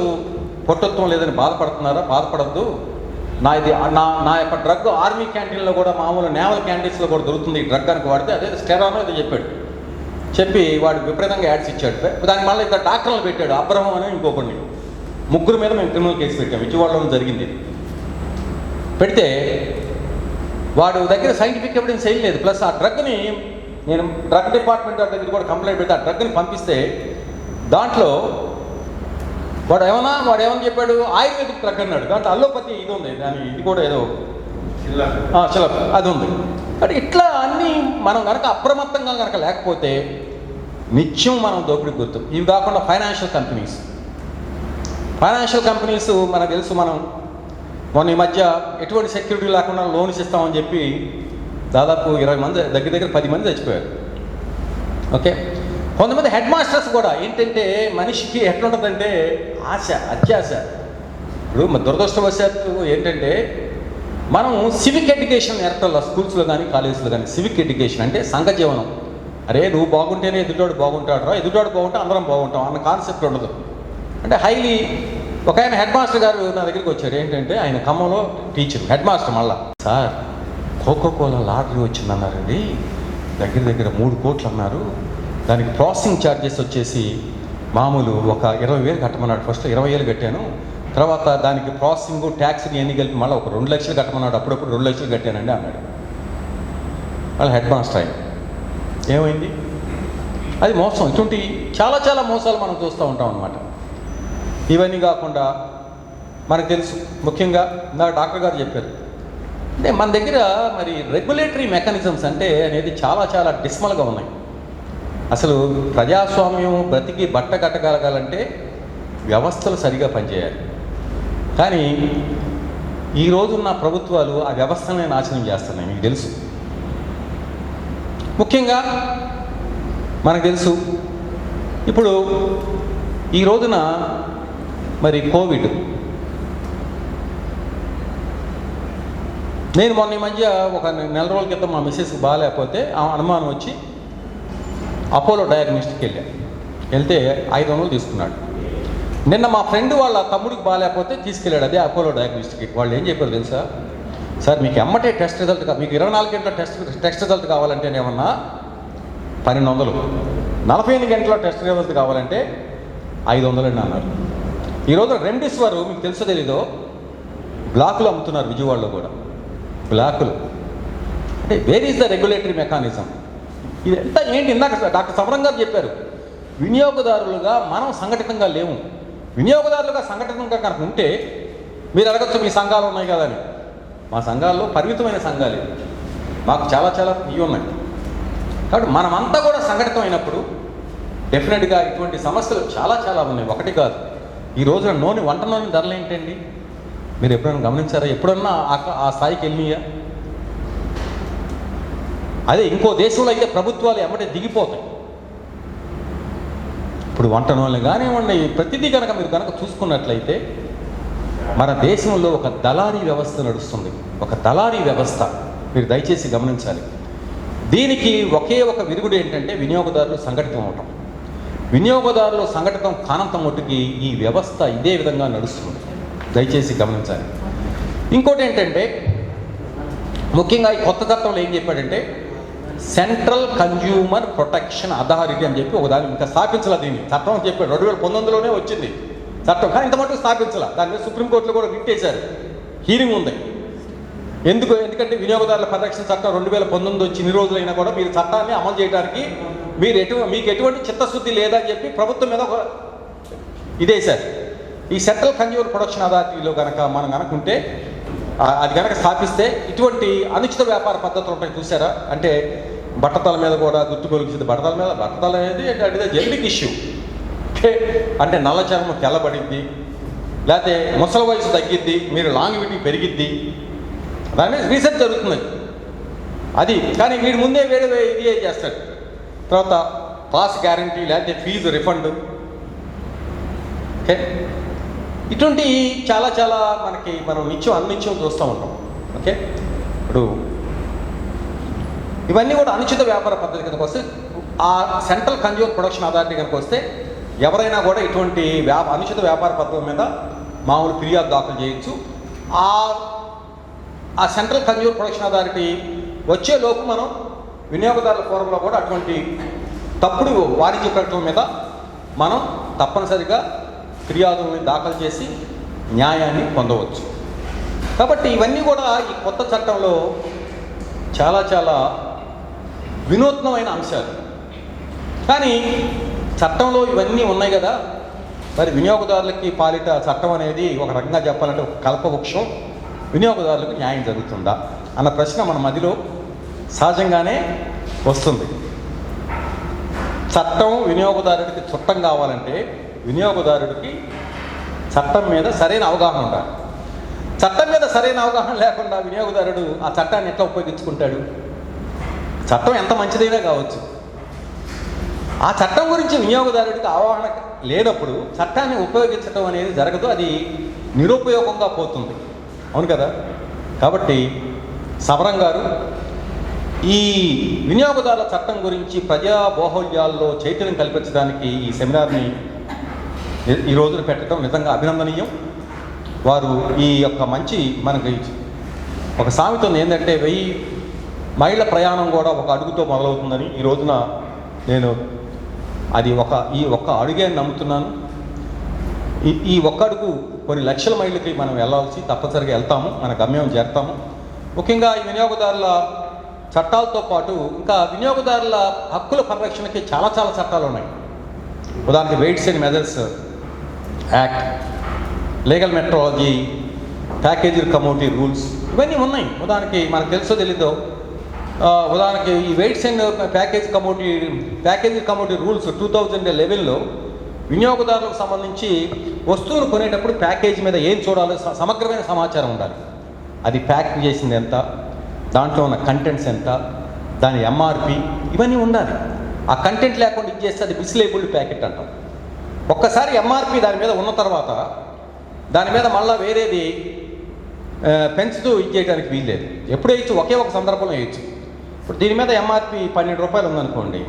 పొట్టత్వం లేదని బాధపడద్దు, నా యొక్క డ్రగ్ ఆర్మీ క్యాంటీన్లో కూడా, మామూలు నేవల్ క్యాంటీన్స్లో కూడా దొరుకుతుంది ఈ డ్రగ్ కనుక వాడితే, అదే స్టెరానో ఏదో చెప్పి వాడు విపరీతంగా యాడ్స్ ఇచ్చాడు. దాని మళ్ళీ ఇద్దరు డాక్టర్లు పెట్టాడు, అబ్రహం అని ఇంకొకరిని. 3 మీద మేము క్రిమినల్ కేసు పెట్టాం, విజయవాడలో జరిగింది. పెడితే వాడు దగ్గర సైంటిఫిక్ ఎవిడెన్స్ ఏం లేదు. ప్లస్ ఆ డ్రగ్ని నేను డ్రగ్ డిపార్ట్మెంట్ దగ్గర కూడా కంప్లైంట్ పెడితే, ఆ డ్రగ్ని పంపిస్తే దాంట్లో వాడు ఏమని చెప్పాడు, ఆయుర్వేదిక్ డ్రగ్ అన్నాడు. దాంట్లో అల్లోపతి ఇది ఉంది, ఇది కూడా ఏదో అది ఉంది. అంటే ఇట్లా అన్నీ మనం కనుక అప్రమత్తంగా కనుక లేకపోతే నిత్యం మనం దోపిడీకి గుర్తు. ఇవి కాకుండా ఫైనాన్షియల్ కంపెనీస్ మనకు తెలుసు. మొన్న ఈ మధ్య ఎటువంటి సెక్యూరిటీ లేకుండా లోన్స్ ఇస్తామని చెప్పి దాదాపు 20 మంది, దగ్గర 10 మంది చచ్చిపోయారు. ఓకే, కొంతమంది హెడ్ మాస్టర్స్ కూడా ఏంటంటే, మనిషికి ఎట్లుంటుందంటే అత్యాశ. ఇప్పుడు దురదృష్టవశాత్తు ఏంటంటే, మనం సివిక్ ఎడ్యుకేషన్ నేర్పాలి స్కూల్స్లో కానీ కాలేజీలో కానీ. సివిక్ ఎడ్యుకేషన్ అంటే సంఘ జీవనం. అరే నువ్వు బాగుంటేనే ఎదుటోడు బాగుంటాడు రా, ఎదుటోడు బాగుంటే అందరం బాగుంటాం అన్న కాన్సెప్ట్ ఉండదు. అంటే హైలీ ఒక ఆయన హెడ్ మాస్టర్ గారు నా దగ్గరికి వచ్చాడు. ఏంటంటే ఆయన ఖమ్మంలో టీచర్, హెడ్ మాస్టర్. మళ్ళా సార్ కోకోకోలా లాటరీ వచ్చిందన్నారండి, దగ్గర దగ్గర 3 కోట్లు అన్నారు. దానికి ప్రాసెసింగ్ ఛార్జెస్ వచ్చేసి మామూలు ఒక 20,000 కట్టమన్నాడు. ఫస్ట్ 20,000 కట్టాను, తర్వాత దానికి ప్రాసెసింగ్ ట్యాక్స్ ఇవన్నీ కలిపి మళ్ళీ ఒక 2 లక్షలు కట్టమన్నాడు. అప్పుడప్పుడు 2 లక్షలు కట్టానండి అన్నాడు. వాళ్ళ హెడ్ మాస్టర్ ఆయన. ఏమైంది? అది మోసం. ఇటువంటి చాలా చాలా మోసాలు మనం చూస్తూ ఉంటాం అన్నమాట. ఇవన్నీ కాకుండా మనకు తెలుసు, ముఖ్యంగా నా డాక్టర్ గారు చెప్పారు, అంటే మన దగ్గర మరి రెగ్యులేటరీ మెకానిజమ్స్ అంటే అనేది చాలా చాలా డిస్మల్గా ఉన్నాయి. అసలు ప్రజాస్వామ్యం బ్రతికి బట్ట కట్టగలగాలంటే వ్యవస్థలు సరిగా పనిచేయాలి. కానీ ఈ రోజున్న ప్రభుత్వాలు ఆ వ్యవస్థనే నాశనం చేస్తున్నాయి. మీకు తెలుసు, ముఖ్యంగా మనకు తెలుసు ఇప్పుడు ఈ రోజున మరి కోవిడ్, నేను మొన్న ఈ మధ్య ఒక నెల రోజుల క్రితం మా మిస్సెస్కి బాగాలేకపోతే ఆ అనుమానం వచ్చి అపోలో డయాగ్నోస్టిక్కి వెళ్తే 500 తీసుకున్నాడు. నిన్న మా ఫ్రెండ్ వాళ్ళ తమ్ముడికి బాగాలేకపోతే తీసుకెళ్ళాడు అదే అపోలో డయాగ్నోస్టిక్కి. వాళ్ళు ఏం చెప్పారు తెలుసా? సార్ మీకు ఎమ్మటే టెస్ట్ రిజల్ట్ మీకు 24 గంటల టెస్ట్ రిజల్ట్ కావాలంటేనేమన్నా 1200, 48 గంటల టెస్ట్ రిజల్ట్ కావాలంటే 500 అని అన్నారు. ఈరోజు రెమ్డెసివిర్ మీకు తెలుసో తెలీదో బ్లాకులు అమ్ముతున్నారు విజయవాడలో కూడా. బ్లాకులు అంటే where is the regulatory mechanism? ఇదంతా ఏంటి? ఇందాక డాక్టర్ సమరం గారు చెప్పారు, వినియోగదారులుగా మనం సంఘటితంగా లేవు. వినియోగదారులుగా సంఘటితంగా కనుక ఉంటే మీరు అడగచ్చు మీ సంఘాలు ఉన్నాయి కదా అని. మా సంఘాల్లో పరిమితమైన సంఘాలు, మాకు చాలా చాలా ఇవి ఉన్నాయి. కాబట్టి మనమంతా కూడా సంఘటితమైనప్పుడు డెఫినెట్గా ఇటువంటి సమస్యలు చాలా చాలా ఉన్నాయి, ఒకటి కాదు. ఈ రోజున వంట నూనె ధరలు ఏంటండి? మీరు ఎప్పుడైనా గమనించారా? ఎప్పుడన్నా ఆ స్థాయికి వెళ్ళినాయా? అదే ఇంకో దేశంలో అయితే ప్రభుత్వాలు ఎమ్మటే దిగిపోతాయి. ఇప్పుడు వంట నూనె కానివ్వండి, ప్రతిదీ కనుక మీరు కనుక చూసుకున్నట్లయితే మన దేశంలో ఒక దళారీ వ్యవస్థ నడుస్తుంది. ఒక దళారీ వ్యవస్థ మీరు దయచేసి గమనించాలి. దీనికి ఒకే ఒక విరుగుడు ఏంటంటే వినియోగదారులు సంఘటితం అవటం. వినియోగదారులు సంఘటితం కానంత మట్టుకి ఈ వ్యవస్థ ఇదే విధంగా నడుస్తుంది. దయచేసి గమనించాలి. ఇంకోటి ఏంటంటే ముఖ్యంగా ఈ కొత్త చట్టంలో ఏం చెప్పాడంటే సెంట్రల్ కన్జ్యూమర్ ప్రొటెక్షన్ అథారిటీ అని చెప్పి ఒకదాన్ని ఇంకా స్థాపించాల. దీన్ని చట్టం అని చెప్పాడు 2019లోనే వచ్చింది చట్టం, కానీ ఇంత మటుకు స్థాపించాల. దాని మీద సుప్రీంకోర్టులో కూడా రిట్ చేశారు, హీరింగ్ ఉంది. ఎందుకంటే వినియోగదారుల పరిరక్షణ చట్టం 2019 వచ్చి ఇన్ని రోజులైనా కూడా మీరు చట్టాన్ని అమలు చేయడానికి మీకు ఎటువంటి చిత్తశుద్ధి లేదని చెప్పి ప్రభుత్వం మీద ఇదేశారు. ఈ సెంట్రల్ కన్జ్యూమర్ ప్రొటెక్షన్ అథారిటీలో కనుక మనం కనుకుంటే అది కనుక స్థాపిస్తే ఇటువంటి అనుచిత వ్యాపార పద్ధతులు ఉంటాయి చూసారా? అంటే బట్టతల మీద కూడా గుర్తు కొలిచింది. బట్టతల అనేది అంటే జెనరిక్ ఇష్యూ. అంటే నల్ల చర్మం తెల్లబడిద్ది, లేకపోతే ముసలి వయసు తగ్గిద్ది, మీరు లాంగివిటీ పెరిగిద్ది, దాని మీద రీసెర్చ్ జరుగుతుంది అది. కానీ వీడి ముందే వేరే ఇది చేస్తాడు. తర్వాత పాస్ గ్యారంటీ, లేకపోతే ఫీజు రిఫండ్. ఓకే, ఇటువంటి చాలా చాలా మనం అనిత్యం చూస్తూ ఉంటాం. ఓకే, ఇప్పుడు ఇవన్నీ కూడా అనుచిత వ్యాపార పద్ధతి కిందకు వస్తే ఆ సెంట్రల్ కన్జ్యూమర్ ప్రొటెక్షన్ అథారిటీ కనుక వస్తే ఎవరైనా కూడా ఇటువంటి అనుచిత వ్యాపార పద్ధతి మీద మామూలు ఫిర్యాదు దాఖలు చేయొచ్చు. ఆ సెంట్రల్ కన్జ్యూమర్ ప్రొటెక్షన్ అథారిటీ వచ్చేలోపు మనం వినియోగదారుల ఫోరంలో కూడా అటువంటి తప్పుడు వాణిజ్య ప్రకటనల మీద మనం తప్పనిసరిగా ఫిర్యాదుల్ని దాఖలు చేసి న్యాయాన్ని పొందవచ్చు. కాబట్టి ఇవన్నీ కూడా ఈ కొత్త చట్టంలో చాలా చాలా వినూత్నమైన అంశాలు. కానీ చట్టంలో ఇవన్నీ ఉన్నాయి కదా, మరి వినియోగదారులకి పాలిట చట్టం అనేది ఒక రకంగా చెప్పాలంటే ఒక కల్పవృక్షం. వినియోగదారులకు న్యాయం జరుగుతుందా అన్న ప్రశ్న మన మధ్యలో సహజంగానే వస్తుంది. చట్టం వినియోగదారుడికి చుట్టం కావాలంటే వినియోగదారుడికి చట్టం మీద సరైన అవగాహన ఉండాలి. చట్టం మీద సరైన అవగాహన లేకుండా వినియోగదారుడు ఆ చట్టాన్ని ఎట్లా ఉపయోగించుకుంటాడు? చట్టం ఎంత మంచిదైనా కావచ్చు, ఆ చట్టం గురించి వినియోగదారుడికి అవగాహన లేనప్పుడు చట్టాన్ని ఉపయోగించడం అనేది జరగదు, అది నిరుపయోగంగా పోతుంది. అవును కదా? కాబట్టి సమరం గారు ఈ వినియోగదారుల చట్టం గురించి ప్రజా బాహుళ్యాల్లో చైతన్యం కల్పించడానికి ఈ సెమినార్ని ఈ రోజున పెట్టడం నిజంగా అభినందనీయం. వారు ఈ యొక్క మంచి మనకి ఒక సామెత ఉంది ఏంటంటే మహిళల ప్రయాణం కూడా ఒక అడుగుతో మొదలవుతుందని ఈ రోజున నేను ఈ ఒక్క అడుగే నమ్ముతున్నాను. ఈ ఒక్క అడుగు కొన్ని లక్షల మైళ్ళకి మనం వెళ్ళాల్సి తప్పనిసరిగా వెళ్తాము, మన గమ్యం చేరుతాము. ముఖ్యంగా ఈ వినియోగదారుల చట్టాలతో పాటు ఇంకా వినియోగదారుల హక్కుల పరిరక్షణకి చాలా చట్టాలు ఉన్నాయి. ఉదాహరణకి weights and measures act, legal metrology, package commodity rules, ఇవన్నీ ఉన్నాయి. ఉదాహరణకి మనకు తెలుసో తెలీదో, ఉదాహరణకి ఈ weights and package commodity rules 2011లో వినియోగదారులకు సంబంధించి వస్తువును కొనేటప్పుడు ప్యాకేజీ మీద ఏం చూడాలో సమగ్రమైన సమాచారం ఉండాలి. అది ప్యాక్ చేసింది ఎంత, దాంట్లో ఉన్న కంటెంట్స్ ఎంత, దాని ఎంఆర్పి, ఇవన్నీ ఉండాలి. ఆ కంటెంట్ లేకుండా ఇది చేస్తే అది మిస్లేబుల్డ్ ప్యాకెట్ అంటాం. ఒక్కసారి ఎంఆర్పి దాని మీద ఉన్న తర్వాత దాని మీద మళ్ళీ వేరేది పెంచుతూ ఇది చేయడానికి వీల్లేదు. ఎప్పుడు వేయచ్చు, ఒకే ఒక సందర్భంలో వేయచ్చు. ఇప్పుడు దీని మీద ఎంఆర్పి 12 రూపాయలు ఉందనుకోండి,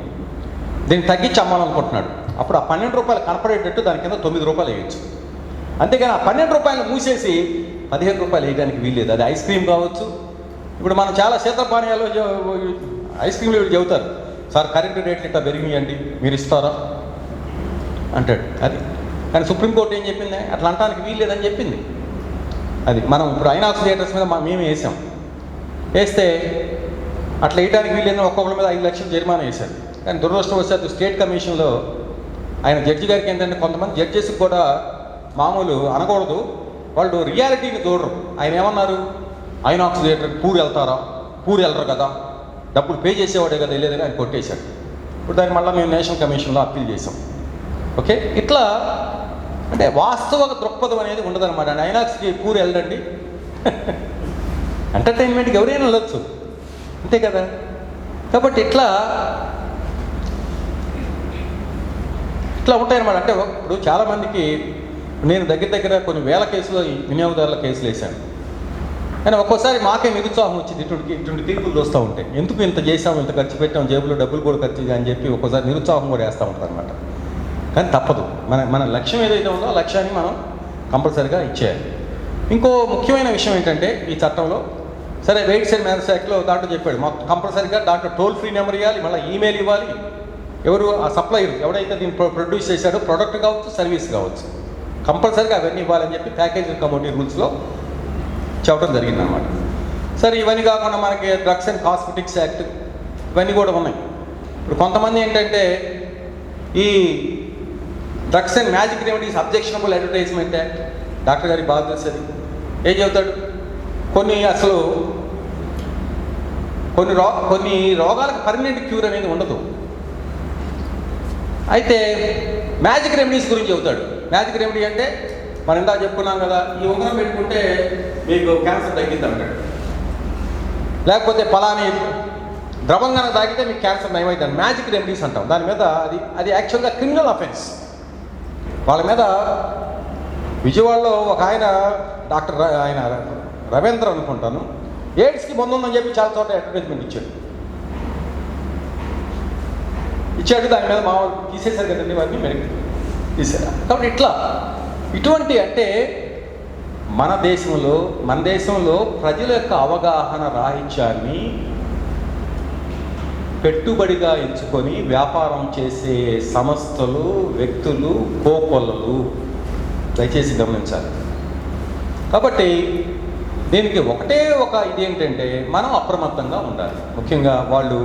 దీన్ని తగ్గించి అమ్మాలనుకుంటున్నాడు. అప్పుడు ఆ 12 రూపాయలు కనపడేటట్టు దాని కింద 9 రూపాయలు వేయచ్చు. అంతేగాని ఆ 12 రూపాయలు మూసేసి 15 రూపాయలు వేయడానికి వీల్లేదు. అది ఐస్ క్రీమ్ కావచ్చు. ఇప్పుడు మనం చాలా శీతపానీయాలు ఐస్ క్రీమ్లు వీళ్ళు చెబుతారు, సార్ కరెంటు రేట్లు ఇట్లా పెరిగినాయండి, మీరు ఇస్తారా అంటాడు. అది కానీ సుప్రీంకోర్టు ఏం చెప్పింది, అట్లా అనడానికి వీల్లేదని చెప్పింది. అది మనం ఇప్పుడు ఐనాక్స్ థియేటర్స్ మీద మేమే వేస్తే అట్లా వేయడానికి వీల్లేదని ఒక్కొక్కరి మీద 5 లక్షలు జరిమానా వేశారు. కానీ దురదృష్టవశాత్తు స్టేట్ కమిషన్లో ఆయన జడ్జి గారికి ఏంటంటే, కొంతమంది జడ్జెస్కి కూడా మామూలు అనకూడదు, వాళ్ళు రియాలిటీని చూడరు. ఆయన ఏమన్నారు, ఐనాక్స్ థియేటర్కి పూరి వెళ్ళరు కదా, డబ్బులు పే చేసేవాడే కదా వెళ్ళేదని ఆయన కొట్టేశాడు. ఇప్పుడు దానికి మళ్ళీ మేము నేషనల్ కమిషన్లో అప్పీల్ చేసాం. ఓకే, ఇట్లా అంటే వాస్తవ దృక్పథం అనేది ఉండదన్నమాట. అండి ఐనాక్స్కి పూరి వెళ్ళండి, ఎంటర్టైన్మెంట్కి ఎవరైనా వెళ్ళొచ్చు, అంతే కదా. కాబట్టి ఇట్లా ఉంటాయన్నమాట. అంటే ఇప్పుడు చాలామందికి నేను దగ్గర కొన్ని వేల కేసులు వినియోగదారుల కేసులు వేశాను. కానీ ఒక్కోసారి మాకే నిరుత్సాహం వచ్చింది ఇటువంటి తీర్పులు చూస్తూ ఉంటాయి. ఎందుకు ఇంత చేసాము, ఇంత ఖర్చు పెట్టాము, జేబులో డబ్బులు కూడా ఖర్చు అని చెప్పి ఒక్కోసారి నిరుత్సాహం కూడా వేస్తూ ఉంటుంది అనమాట. కానీ తప్పదు, మన లక్ష్యం ఏదైతే ఉందో ఆ లక్ష్యాన్ని మనం కంపల్సరీగా ఇచ్చేయాలి. ఇంకో ముఖ్యమైన విషయం ఏంటంటే ఈ చట్టంలో, సరే వెయిట్స్ అండ్ మెజర్స్ యాక్ట్లో దాంట్లో చెప్పాడు కంపల్సరీగా దాంట్లో టోల్ ఫ్రీ నెంబర్ ఇవ్వాలి, మళ్ళీ ఈమెయిల్ ఇవ్వాలి. ఎవరు ఆ సప్లయర్ ఎవడైతే దీన్ని ప్రొడ్యూస్ చేశాడో, ప్రోడక్ట్ కావచ్చు సర్వీస్ కావచ్చు, కంపల్సరీగా అవన్నీ ఇవ్వాలని చెప్పి ప్యాకేజీ కమోడిటీ రూల్స్లో చెప్పడం జరిగిందనమాట. సరే ఇవన్నీ కాకుండా మనకి డ్రగ్స్ అండ్ కాస్మెటిక్స్ యాక్ట్ ఇవన్నీ కూడా ఉన్నాయి. ఇప్పుడు కొంతమంది ఏంటంటే ఈ drugs and magic remedies objectionable advertisement act, doctor గారికి బాగా తెలిసేది, ఏం చెబుతాడు, కొన్ని రోగాలకు పర్మనెంట్ క్యూర్ అనేది ఉండదు. అయితే మ్యాజిక్ రెమెడీస్ గురించి చెబుతాడు. మ్యాజిక్ రెమెడీ అంటే మనం ఇందా చెప్పుకున్నాం కదా, ఈ ఉంగరం పెట్టుకుంటే మీకు క్యాన్సర్ తగ్గిద్ది అంటాడు, లేకపోతే పలాని ద్రవంగాన తాగితే మీకు క్యాన్సర్ నయమైంది. మ్యాజిక్ రెమెడీస్ అంటాం. దాని మీద అది యాక్చువల్గా క్రిమినల్ అఫెన్స్. వాళ్ళ మీద విజయవాడలో ఒక ఆయన డాక్టర్ ఆయన రవీంద్ర అనుకుంటాను, ఎయిడ్స్కి మందు ఉందని చెప్పి చాలా చోట అడ్వర్టైజ్మెంట్ ఇచ్చాడు. దాని మీద మామూలు తీసేశారు కదండి, వారిని మెడికల్ తీసారు. కాబట్టి ఇటువంటి అంటే మన దేశంలో ప్రజల యొక్క అవగాహన రాహిత్యాన్ని పెట్టుబడిగా ఎంచుకొని వ్యాపారం చేసే సంస్థలు, వ్యక్తులు, కోకొల్లలు దయచేసి గమనించాలి. కాబట్టి దీనికి ఒకటే ఒక ఇదేంటంటే మనం అప్రమత్తంగా ఉండాలి. ముఖ్యంగా వాళ్ళు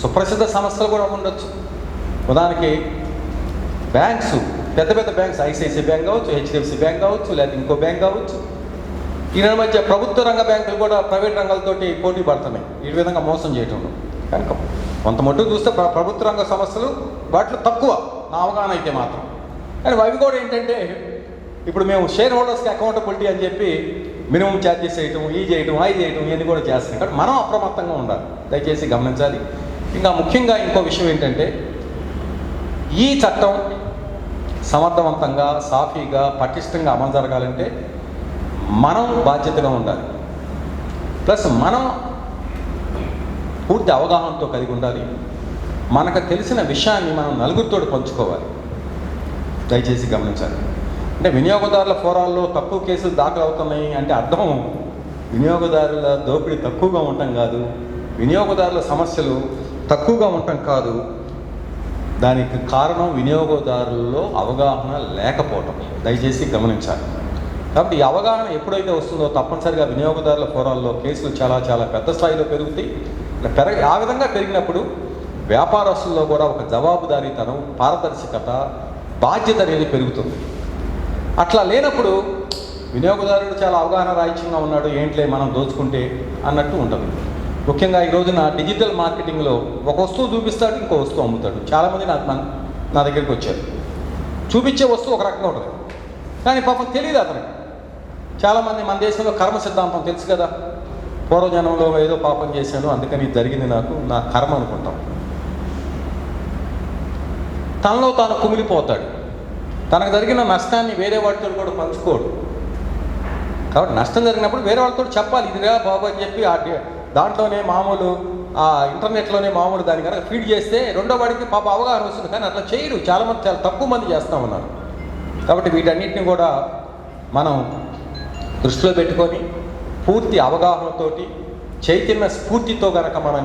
సుప్రసిద్ధ సంస్థలు కూడా ఉండొచ్చు. ఉదాహరణకి బ్యాంక్స్, పెద్ద బ్యాంక్స్, ఐసిఐసిఐ బ్యాంక్ కావచ్చు, హెచ్డిఎఫ్సి బ్యాంక్ కావచ్చు, లేదా ఇంకో బ్యాంక్ కావచ్చు. ఈ మధ్య ప్రభుత్వ రంగ బ్యాంకులు కూడా ప్రైవేట్ రంగాలతోటి పోటీ పడుతున్నాయి ఈ విధంగా మోసం చేయటంలో. కనుక కొంత మట్టుకు చూస్తే ప్రభుత్వ రంగ సంస్థలు వాటిలో తక్కువ నా అవగాహన అయితే మాత్రం. కానీ అవి కూడా ఏంటంటే ఇప్పుడు మేము షేర్ హోల్డర్స్కి అకౌంటబిలిటీ అని చెప్పి మినిమం ఛార్జెస్ చేయటం, చేయటం ఇవన్నీ కూడా చేస్తున్నాం. కాబట్టి మనం అప్రమత్తంగా ఉండాలి, దయచేసి గమనించాలి. ఇంకా ముఖ్యంగా ఇంకో విషయం ఏంటంటే ఈ చట్టం సమర్థవంతంగా, సాఫీగా, పటిష్టంగా అమలు జరగాలంటే మనం బాధ్యతగా ఉండాలి. ప్లస్ మనం పూర్తి అవగాహనతో కలిగి ఉండాలి. మనకు తెలిసిన విషయాన్ని మనం నలుగురితో పంచుకోవాలి, దయచేసి గమనించాలి. అంటే వినియోగదారుల ఫోరాల్లో తక్కువ కేసులు దాఖలు అవుతున్నాయి అంటే అర్థం వినియోగదారుల దోపిడీ తక్కువగా ఉండటం కాదు, వినియోగదారుల సమస్యలు తక్కువగా ఉండటం కాదు, దానికి కారణం వినియోగదారుల్లో అవగాహన లేకపోవటం. దయచేసి గమనించాలి. కాబట్టి ఈ అవగాహన ఎప్పుడైతే వస్తుందో తప్పనిసరిగా వినియోగదారుల ఫోరాల్లో కేసులు చాలా చాలా పెద్ద స్థాయిలో పెరుగుతాయి. ఆ విధంగా పెరిగినప్పుడు వ్యాపారస్తుల్లో కూడా ఒక జవాబుదారీతనం, పారదర్శకత, బాధ్యత అనేది పెరుగుతుంది. అట్లా లేనప్పుడు వినియోగదారుడు చాలా అవగాహన రాహిత్యంగా ఉన్నాడు, ఏంట్లే మనం దోచుకుంటే అన్నట్టు ఉంటుంది. ముఖ్యంగా ఈ రోజున డిజిటల్ మార్కెటింగ్లో ఒక వస్తువు చూపిస్తాడు, ఇంకో వస్తువు అమ్ముతాడు. చాలామంది నా దగ్గరికి వచ్చారు. చూపించే వస్తువు ఒక రకంగా ఉంటుంది, కానీ పాపం తెలియదు అతనికి. చాలామంది మన దేశంలో కర్మ సిద్ధాంతం తెలుసు కదా, పూర్వజన్మలో ఏదో పాపం చేశాను అందుకని జరిగింది నాకు, నా కర్మ అనుకుంటాం. తనలో తాను కుమిలిపోతాడు. తనకు జరిగిన నష్టాన్ని వేరే వాటితో కూడా పంచుకోడు. కాబట్టి నష్టం జరిగినప్పుడు వేరే వాళ్ళతో చెప్పాలి, ఇదిగా బాబు అని చెప్పి దాంట్లోనే మామూలు ఇంటర్నెట్లోనే మామూలు దాన్ని కనుక ఫీడ్ చేస్తే రెండో వాడికి పాప అవగాహన వస్తుంది. కానీ అట్లా చేయడు. చాలామంది చాలా తక్కువ మంది చేస్తూ ఉన్నారు. కాబట్టి వీటన్నిటిని కూడా మనం దృష్టిలో పెట్టుకొని పూర్తి అవగాహనతోటి చైతన్య స్ఫూర్తితో మనం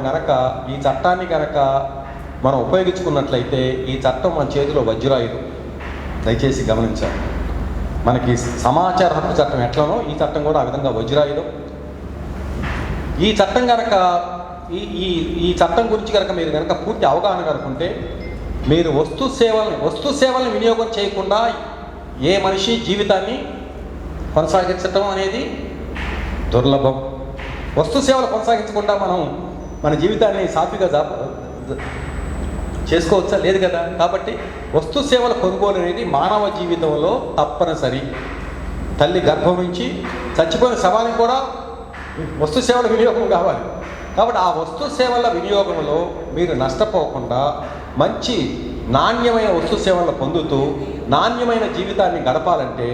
ఈ చట్టాన్ని మనం ఉపయోగించుకున్నట్లయితే ఈ చట్టం మన చేతిలో వజ్రాయుధం. దయచేసి గమనించాలి. మనకి సమాచార హక్కు చట్టం ఎట్లనో ఈ చట్టం కూడా ఆ విధంగా వజ్రాయుధం. ఈ చట్టం ఈ చట్టం గురించి మీరు పూర్తి అవగాహన ఉంటే మీరు వస్తు సేవల్ని వినియోగం చేయకుండా ఏ మనిషి జీవితాన్ని కొనసాగించటం అనేది దుర్లభం. వస్తు సేవలు కొనసాగించకుండా మనం మన జీవితాన్ని సాఫీగా చేసుకోవచ్చా? లేదు కదా. కాబట్టి వస్తు సేవల కొనుగోలు అనేది మానవ జీవితంలో తప్పనిసరి. తల్లి గర్భం నుంచి చచ్చిపోయిన శవానికి కూడా వస్తు సేవల వినియోగం కావాలి. కాబట్టి ఆ వస్తు సేవల వినియోగంలో మీరు నష్టపోకుండా మంచి నాణ్యమైన వస్తు సేవలను పొందుతూ నాణ్యమైన జీవితాన్ని గడపాలంటే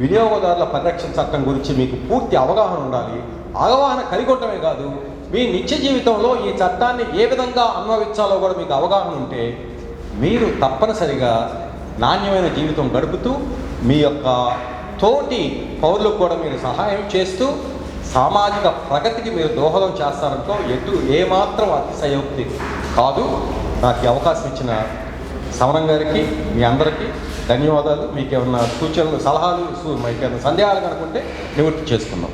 వినియోగదారుల పరిరక్షణ చట్టం గురించి మీకు పూర్తి అవగాహన ఉండాలి. అవగాహన కలిగి ఉండటమే కాదు, మీ నిత్య జీవితంలో ఈ చట్టాన్ని ఏ విధంగా అన్వయించాలో కూడా మీకు అవగాహన ఉంటే మీరు తప్పనిసరిగా నాణ్యమైన జీవితం గడుపుతూ మీ యొక్క తోటి పౌరులకు కూడా మీరు సహాయం చేస్తూ సామాజిక ప్రగతికి మీరు దోహదం చేస్తారంటో ఏమాత్రం అతిశయోక్తి కాదు. నాకు ఈ అవకాశం ఇచ్చిన సమరం గారికి, మీ అందరికీ ధన్యవాదాలు. మీకు ఏమన్నా సూచనలు, సలహాలు, మీకు ఏమైనా సందేహాలు కనుకుంటే నివృత్తి చేసుకుందాం.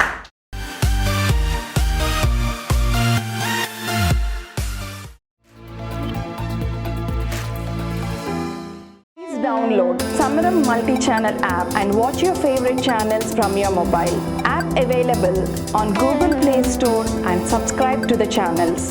Download Samaram multi-channel app and watch your favorite channels from your mobile. App available on Google Play Store and subscribe to the channels.